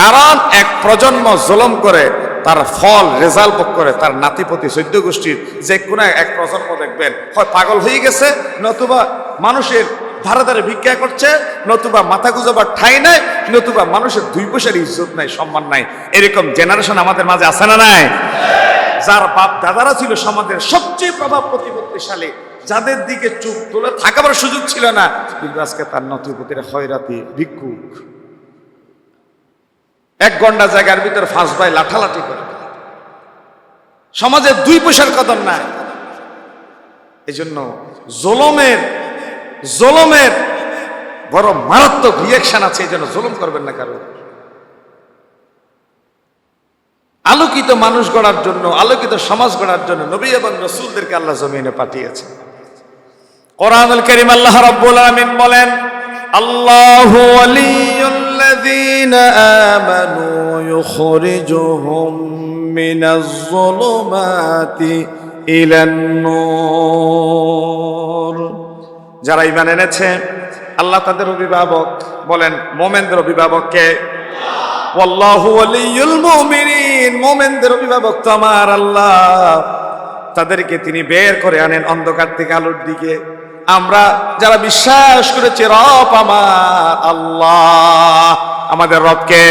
কারণ এক প্রজন্ম জুলুম করে তার ফল রেজাল্ট ভোগ করে তার নাতিপতি 14 গোষ্ঠীর যে কোনো এক প্রজন্ম দেখবেন হয় পাগল হয়ে গেছে, নতুবা মানুষের ধারে ধারে ভিক্ষা করছে, নতুবা মাথা গুজাবার ঠাঁই নাই, নতুবা মানুষের 2 পয়সার ইজ্জত নাই, সম্মান নাই। এরকম জেনারেশন আমাদের মাঝে আছে না নাই? যার বাপ দাদারা ছিল সমাজের সবচেয়ে প্রভাব প্রতিপত্তিশালী, যাদের দিকে চোখ তুলে থাকাবার সুযোগ ছিল না, কিন্তু আজকে তার নথিপতিরা খয়রাতি, ভিক্ষুক। 1 ঘন্টা জায়গার ভিতর 5 ভাই লাঠালাঠি করে, সমাজে 2 পয়সার কদর নাই। এই জন্য জুলুমের বড় মারাত্মক রিয়াকশন আছে। এই জন্য জুলুম করবেন না কারো। আলোকিত মানুষ গড়ার জন্য, আলোকিত সমাজ গড়ার জন্য নবী এবং রাসূলদেরকে আল্লাহ জমিনে পাঠিয়েছেন। কোরআনুল কারীম আল্লাহ রাব্বুল আলামিন বলেন, আল্লাহু ওয়ালিয়ুল্লাযীনা আমানু ইউখরিজুহুম মিনাজ যুলুমাতি ইলান নূর। যারা ঈমান এনেছে আল্লাহ তাদের অভিভাবক। বলেন মুমিনদের অভিভাবক কে? ওয়াল্লাহু ওয়ালিয়ুল মুমিনিন। মুমিনদের অভিভাবক তো আমার আল্লাহ। তাদেরকে তিনি বের করে আনেন অন্ধকার থেকে আলোর দিকে। আমরা যারা বিশ্বাস করেছি রব আমার আল্লাহ, আমাদের রবকে,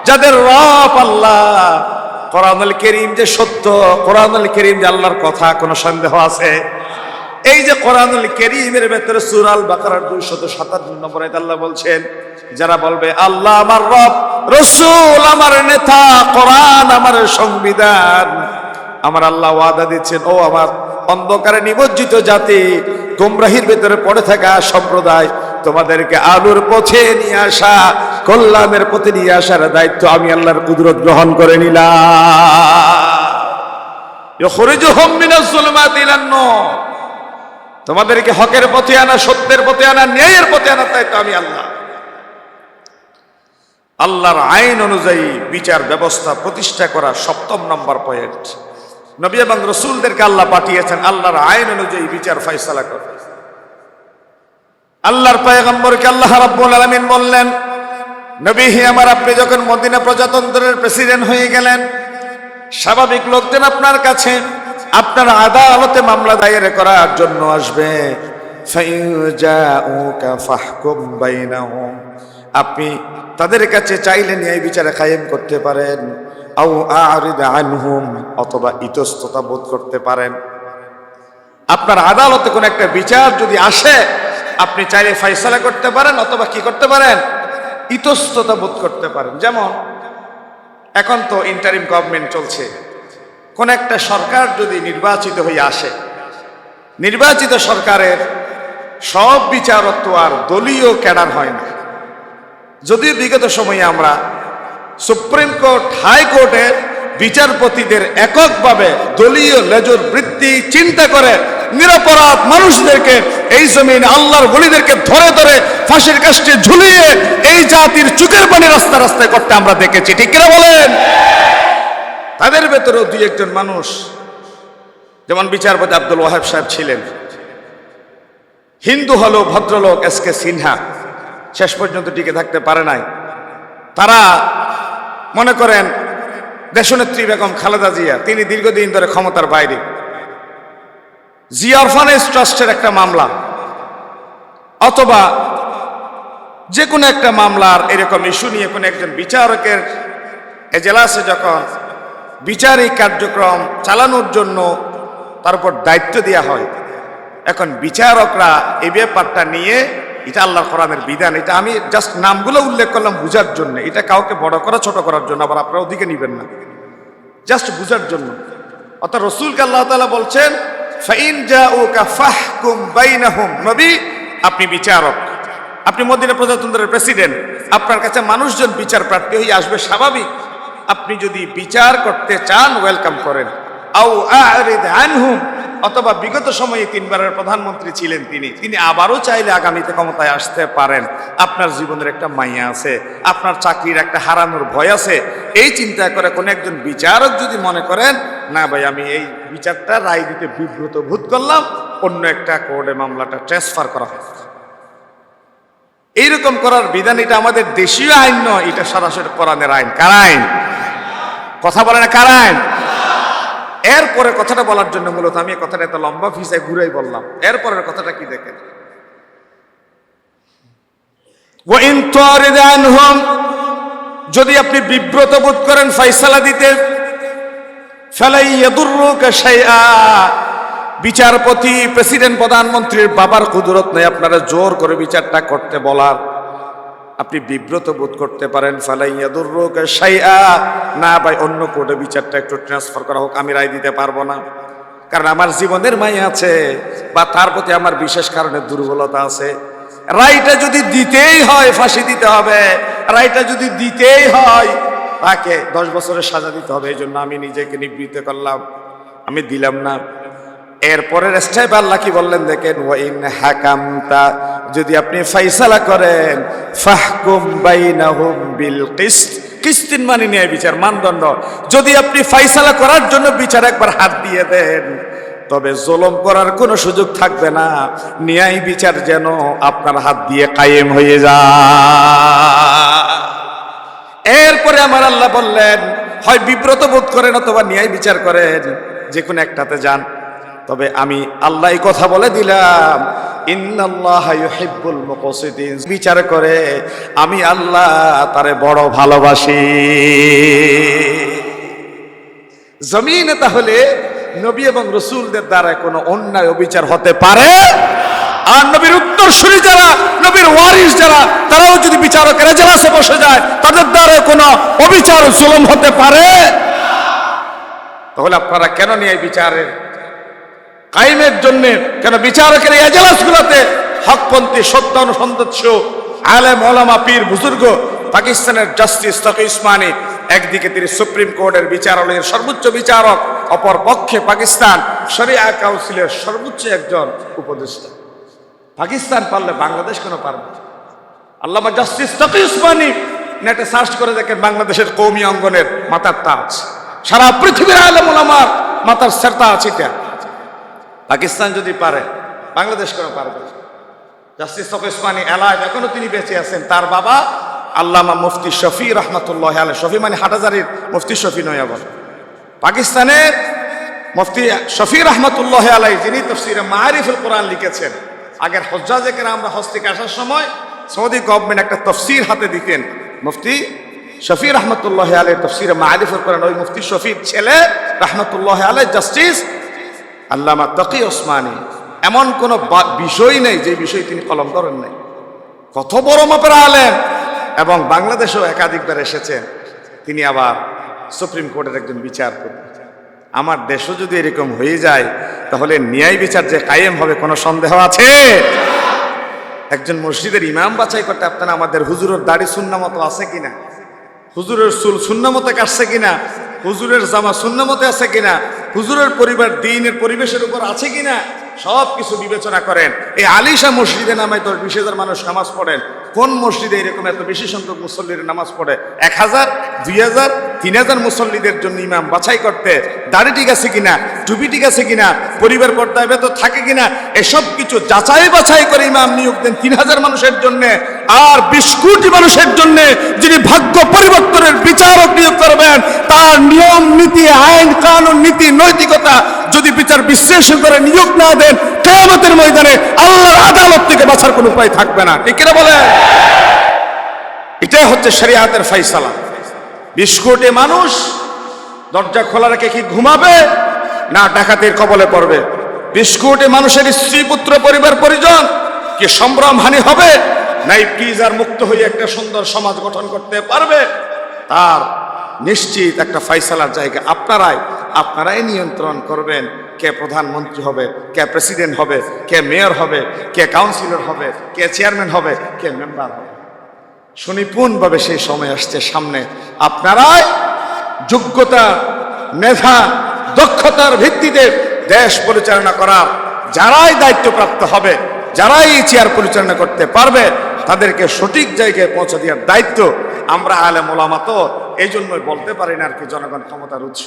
যাদের রব আল্লাহ, কোরআনুল কারীম যে সত্য, কোরআনুল কারীম যে আল্লাহর কথা, কোনো সন্দেহ আছে? এই যে কোরআনুল কারীমের ভেতরে সূরা আল বাকারার 257 নম্বর আয়াতে আল্লাহ বলছেন, যারা বলবে আল্লাহ আমার রব, রাসূল আমার নেতা, কোরআন আমার সংবিধান, আমার আল্লাহ ওয়াদা দিচ্ছেন, ও আমার অন্ধকারে নিমজ্জিত জাতি, গোমরাহির ভেতরে পড়ে থাকা সম্প্রদায়, তোমাদেরকে আলোর পথে নিয়ে আসা, কল্যাণের পথে নিয়ে আসার দায়িত্ব আমি আল্লাহর কুদরত গ্রহণ করে নিলাম। ইখরিজুহুম মিনাজ যুলুমাতি ইলান নূর। তোমাদেরকে হকের পথে আনা, সত্যের পথে আনা, ন্যায়ের পথে আনার দায়িত্ব আমি আল্লাহ। আল্লাহর আইন অনুযায়ী বিচার ব্যবস্থা প্রতিষ্ঠা করা 7ম নম্বর পয়েন্ট। নবী এবং রাসূলদেরকে আল্লাহ পাঠিয়েছেন আল্লাহর আইন অনুযায়ী বিচার ফয়সালা করতে। আল্লাহর পয়গম্বরকে আল্লাহ রাব্বুল আলামিন বললেন, নবী হে আমার, আপনি যখন মদিনা প্রজাতন্ত্রের প্রেসিডেন্ট হয়ে গেলেন, স্বাভাবিক লোকজন আপনার কাছে আপনার আদালতে মামলা দায়ের করার জন্য আসবে। ফাইজাউকা ফাহকুম বাইনাহুম। আপনি তাদের কাছে চাইলে ন্যায় বিচারে কায়েম করতে পারেন, আও আ'রিদ আনহুম, অথবা ইতস্ততা বোধ করতে পারেন। আপনার আদালতে কোন একটা বিচার যদি আসে, আপনি চাইলে ফয়সালা করতে পারেন, অথবা কি করতে পারেন? ইতস্ততা বোধ করতে পারেন। যেমন এখন তো ইন্টারিম গভর্নমেন্ট চলছে, কোন একটা সরকার যদি নির্বাচিত হয়ে আসে, নির্বাচিত সরকারের সব বিচারক তো আর দলীয় ক্যাডার হয় না। যদিও বিগত সময়ে আমরা সুপ্রিম কোর্ট, হাইকোর্টের বিচারপতিদের এককভাবে দলীয় লেজুর বৃত্তি চিন্তা করে নিরপরাধ মানুষদেরকে, এই জমিন আল্লাহর ওলিদেরকে ধরে ধরে ফাঁসির কাস্টে ঝুলিয়ে এই জাতির চোখের পানি রাস্তা রাস্তায় করতে আমরা দেখেছি, ঠিক কিনা বলেন? তাদের ভেতরেও 2-1 জন মানুষ, যেমন বিচারপতি আব্দুল ওয়াহাব সাহেব ছিলেন, হিন্দু হলো ভদ্রলোক এসকে সিনহা, শেষ পর্যন্ত টিকে থাকতে পারে নাই। তারা মনে করেন দেশনেত্রী বেগম খালেদা জিয়া, তিনি দীর্ঘদিন ধরে ক্ষমতার বাইরে, জিয়া অরফানেজ ট্রাস্টের একটা মামলা অথবা যে কোনো একটা মামলার এরকম ইস্যু নিয়ে কোনো একজন বিচারকের এজলাসে যখন বিচারিক কার্যক্রম চালানোর জন্য তার উপর দায়িত্ব দেওয়া হয়, এখন বিচারকরা এই ব্যাপারটা নিয়ে, এটা আল্লাহর কোরআনের বিধান, এটা আমি জাস্ট নামগুলো উল্লেখ করলাম বুঝার জন্য, এটা কাউকে বড় করা ছোট করার জন্য, আবার আপনারা ওদিকে নিবেন না, জাস্ট বুঝার জন্য। অর্থাৎ রাসূলকে আল্লাহ তাআলা বলছেন, ফাইন জাউকা ফাহকুম বাইনাহুম। নবী, আপনি বিচারক, আপনি মদিনা প্রজাতন্ত্রের প্রেসিডেন্ট, আপনার কাছে মানুষজন বিচার প্রার্থী হয়ে আসবে, স্বাভাবিক। আপনি যদি বিচার করতে চান, ওয়েলকাম করেন। আও আ'রিদ আনহুম, অথবা বিগত সময়ে 3 বারের প্রধানমন্ত্রী ছিলেন তিনি আবারও চাইলে আগামীতে ক্ষমতায় আসতে পারেন। আপনার জীবনের একটা মাইয়া আছে, আপনার চাকরির একটা হারানোর ভয় আছে, এই চিন্তা করে কোন একজন বিচারক যদি মনে করেন না ভাই আমি এই বিচারটা রায় দিতে বিব্রত বোধ করলাম, অন্য একটা কোর্টে মামলাটা ট্রান্সফার করা হয়। এইরকম করার বিধান এটা আমাদের দেশীয় আইন নয়, এটা সরাসরি কোরআনের আইন। কার আইন? কথা বলে না কার আইন? এরপরে কথাটা বলার জন্য মূলত আমি কথাটা এত লম্বা ফিসায় ঘুরাই বললাম। এরপরের কথাটা কি দেখেন, ওয়াইন তুরিদ আনহুম, যদি আপনি বিব্রত বোধ করেন ফয়সালা দিতে, ফালাই ইয়াদুররুকা শাইআ, বিচারপতি প্রেসিডেন্ট প্রধানমন্ত্রীর বাবার কুদরত নেই আপনারা জোর করে বিচারটা করতে বলার। আপনি বিব্রত বোধ করতে পারেন, ফালাই ইয়াদুররুকা শাইআ, না ভাই অন্য কোর্টে বিচারটা একটু ট্রান্সফার করা হোক, আমি রায় দিতে পারবো না, কারণ আমার জীবনের মায়া আছে বা তার প্রতি আমার বিশেষ কারণে দুর্বলতা আছে। রায়টা যদি দিতেই হয় ফাঁসি দিতে হবে, রায়টা যদি দিতেই হয় তাকে 10 বছরের সাজা দিতে হবে, এই জন্য আমি নিজেকে নিবৃত্ত করলাম, আমি দিলাম না। এরপরের স্টেপ আল্লাহ কি বললেন দেখেন, ওয়াইন হাকামতা, যদি আপনি ফয়সালা করেন, ফাহকুম বাইনাহুম বিল কিসত, কিসতিন মানে ন্যায় বিচার মানদণ্ড, যদি আপনি ফয়সালা করার জন্য বিচার একবার হাত দিয়ে দেন তবে জুলুম করার কোনো সুযোগ থাকবে না, ন্যায় বিচার যেন আপনার হাত দিয়ে কায়েম হয়ে যায়। এরপরে আমার আল্লাহ বললেন, হয় বিব্রত বোধ করেন অথবা ন্যায় বিচার করেন, যে কোনো একটাতে যান। তবে আমি আল্লাহ এই কথা বলে দিলাম, ইন্নাল্লাহা ইউহিব্বুল মুকসিতিন, বিচার করে আমি আল্লাহ তারে বড় ভালোবাসি। জমিনে তাহলে নবী এবং রাসূলদের দ্বারা কোনো অন্যায় অবিচার হতে পারে, আর নবীর উত্তরসূরি যারা, নবীর ওয়ারিস যারা, তারাও যদি বিচারকের এজলাসে বসে যায় তাদের দ্বারা কোনো অবিচার জুলুম হতে পারে? তাহলে আপনারা কেন ন্যায় বিচারের কায়েমের জন্য, কেন বিচারকের এই এজলাসগুলোতে হকপন্থী সত্যানুসন্ধান আলেম ওলামা পীর বুজুর্গ, পাকিস্তানের জাস্টিস তাকি উসমানী একদিকে তিনি সুপ্রিম কোর্টের বিচারালয়ের সর্বোচ্চ বিচারক, অপর পক্ষে পাকিস্তান শরিয়া কাউন্সিলের সর্বোচ্চ একজন উপদেষ্টা। পাকিস্তান পারলে বাংলাদেশ কেন পারবে? আল্লামা জাস্টিস তাকি উসমানী নেটে সার্চ করে দেখেন বাংলাদেশের কওমি অঙ্গনের মাথার তাজ, সারা পৃথিবীর আলেম ওলামার মাথার সেরতা আছে। পাকিস্তান যদি পারে বাংলাদেশ কেন পারবে? জাস্টিস তাকি উসমানী এলাইভ, এখনো তিনি বেঁচে আছেন। তার বাবা আল্লামা মুফতি শফি রহমাতুল্লাহ আলাইহি, শফি মানে হাটাজারির মুফতি শফি নয়, আবার পাকিস্তানের মুফতি শফি রহমাতুল্লাহ আলাইহি, যিনি তাফসীরে মাআরিফুল কোরআন লিখেছেন। আগের হজ্জাজে কেরামরা হজ থেকে আসার সময় সৌদি গভর্নমেন্ট একটা তফসির হাতে দিতেন, মুফতি শফি রহমাতুল্লাহ আলাইহি তাফসীরে মাআরিফুল কোরআন, ওই মুফতি শফির ছেলে রহমাতুল্লাহ আলাইহি জাস্টিস আল্লামা তাকি উসমানী। এমন কোন বিষয় নেই যে বিষয় তিনি কলম করেন নাই। কত বড় মাপের আলেম, এবং বাংলাদেশেও একাধিকবার এসেছেন। তিনি আবার সুপ্রিম কোর্টের একজন বিচারপতি। আমার দেশও যদি এরকম হয়ে যায় তাহলে ন্যায় বিচার যে কায়েম হবে কোনো সন্দেহ আছে? একজন মসজিদের ইমাম বাছাই করতে আপনারা আমাদের হুজুরের দাড়ি সুন্নাহ মতো আছে কিনা, হুজুরের চুল সুন্নাহ মতো কাটছে কিনা, হুজুরের জামা সুন্নাহ মতো আছে কিনা, হুজুরের পরিবার দ্বীনের পরিবেশের উপর আছে কিনা, সব কিছু বিবেচনা করেন। এই আলিশা মসজিদে নামায় 10-20 মানুষ নামাজ পড়েন, কোন মসজিদে এরকম এত বেশি সংখ্যক মুসল্লির নামাজ পড়ে? 1000, 2000, 3000 মুসল্লিদের জন্য ইমাম বাছাই করতে দাড়ি ঠিক আছে কিনা, টুপি ঠিক আছে কিনা, পরিবার পর্দায় বেত থাকে কিনা, এসব কিছু যাচাই বাছাই করে ইমাম নিয়োগ দেন 3000 মানুষের জন্য। আর 20 কোটি মানুষের জন্য যিনি ভাগ্য পরিবর্তনের বিচারক নিয়োগ করবেন, তার নিয়ম নীতি, আইন কানুন, নীতি নৈতিকতা যদি বিচার বিশ্লেষণ করে নিয়োগ না দেন, কিয়ামতের ময়দানে আল্লাহর আদালত থেকে বাঁচার কোনো উপায় থাকবে না। ঠিক কিনা বলে? এটাই হচ্ছে শরিয়াতের ফয়সালা। 20 কোটি মানুষ দরজা খোলা রেখে কি ঘুমাবে, না ডাকাতের কবলে পড়বে? 20 কোটি মানুষের স্ত্রী পুত্র পরিবার পরিজন কি সম্ভ্রম হানি হবে, নাই প্রিজার মুক্ত হয়ে একটা সুন্দর সমাজ গঠন করতে পারবে? তার নিশ্চিত একটা ফয়সালার জায়গা আপনারাই নিয়ন্ত্রণ করবেন। কে প্রধানমন্ত্রী হবে, কে প্রেসিডেন্ট হবে, কে মেয়র হবে, কে কাউন্সিলর হবে, কে চেয়ারম্যান হবে, কে মেম্বার হবে। সুনিপুণভাবে সেই সময় আসছে সামনে। আপনারাই যোগ্যতা, মেধা, দক্ষতার ভিত্তিতে দেশ পরিচালনা করার যারাই দায়িত্বপ্রাপ্ত হবে, যারাই এই চেয়ার পরিচালনা করতে পারবে, তাদেরকে সঠিক জায়গায় পৌঁছে দেওয়ার দায়িত্ব আমরা আলেম ওলামা তো এই জন্যই বলতে পারি না আর কি জনগণ ক্ষমতার উৎস।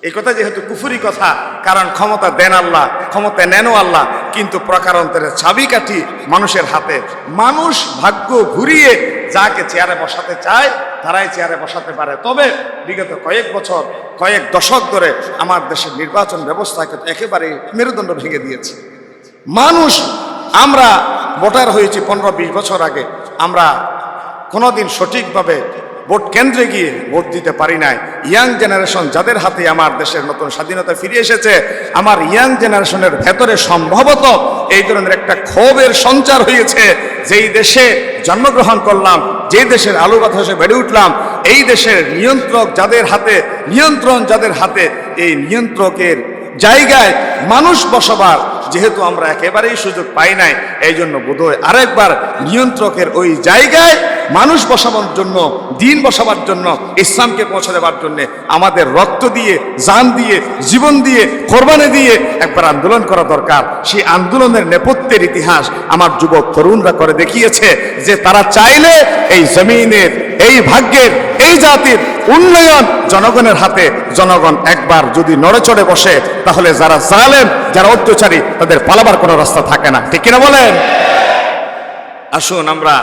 এই কথা যেহেতু কুফুরি কথা, কারণ ক্ষমতা দেন আল্লাহ, ক্ষমতা নেনও আল্লাহ, কিন্তু প্রকারান্তরের চাবিকাঠি মানুষের হাতে। মানুষ ভাগ্য ঘুরিয়ে যাকে চেয়ারে বসাতে চায় তারাই চেয়ারে বসাতে পারে। তবে বিগত কয়েক বছর, কয়েক দশক ধরে আমার দেশের নির্বাচন ব্যবস্থাকে একেবারে মেরুদণ্ড ভেঙে দিয়েছে। মানুষ, আমরা ভোটার হয়েছি 15-20 বছর আগে, আমরা কোনোদিন সঠিকভাবে ভোট কেন্দ্রে গিয়ে ভোট দিতে পারি নাই। ইয়াং জেনারেশন যাদের হাতে আমার দেশের নতুন স্বাধীনতা ফিরে এসেছে, আমার ইয়াং জেনারেশনের ভেতরে সম্ভবত এই ধরনের একটা ক্ষোভের সঞ্চার হয়েছে। যেই দেশে জন্মগ্রহণ করলাম, যেই দেশের আলু বাতাসে বেড়ে উঠলাম, এই দেশের নিয়ন্ত্রণ যাদের হাতে, এই নিয়ন্ত্রকের জায়গায় মানুষ বসবার যেহেতু আমরা একেবারেই সুযোগ পাই নাই, এই জন্য বোধহয় আরেকবার নিয়ন্ত্রকের ওই জায়গায় মানুষ বসাবার জন্য, দিন বসাবার জন্য, ইসলামকে পৌঁছে দেওয়ার জন্য আমাদের রক্ত দিয়ে, জান দিয়ে, জীবন দিয়ে, কোরবানি দিয়ে একবার আন্দোলন করা দরকার। সেই আন্দোলনের নেপথ্যের ইতিহাস আমার যুবক তরুণরা করে দেখিয়েছে যে তারা চাইলে এই জমিনের, এই ভাগ্যের, এই জাতির উন্নয়ন জনগণের হাতে। জনগণ একবার যদি নড়েচড়ে বসে, তাহলে যারা জালেম, যারা অত্যাচারী, তাদের পালাবার কোনো রাস্তা থাকে না। ঠিক কিনা বলেন? আসুন আমরা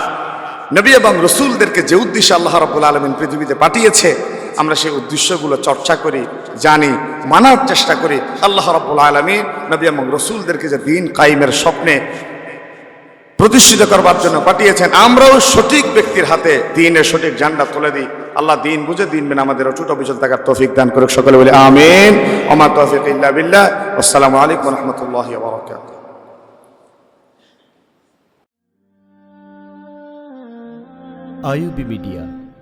নবী এবং রসুলদেরকে যে উদ্দেশ্যে আল্লাহ রাব্বুল আলামিন পৃথিবীতে পাঠিয়েছে, আমরা সেই উদ্দেশ্যগুলো চর্চা করি, জানি, মানার চেষ্টা করি। আল্লাহ রাব্বুল আলামিন নবী এবং রসুলদেরকে যে দিন কায়েমের স্বপ্নে প্রতিষ্ঠিত করবার জন্য পাঠিয়েছেন, আমরাও সঠিক ব্যক্তির হাতে দিনের সঠিক ঝান্ডা তুলে দিই। আল্লাহ দিন বুঝে দিন মেনে আমাদের অটুট অবিচল থাকার তৌফিক দান করুক। সকলে বলি আমিন। ওমা তৌফিক ইল্লা বিল্লাহ। আসসালামু আলাইকুম ওয়া রাহমাতুল্লাহি ওয়া বারাকাতুহু। IUB media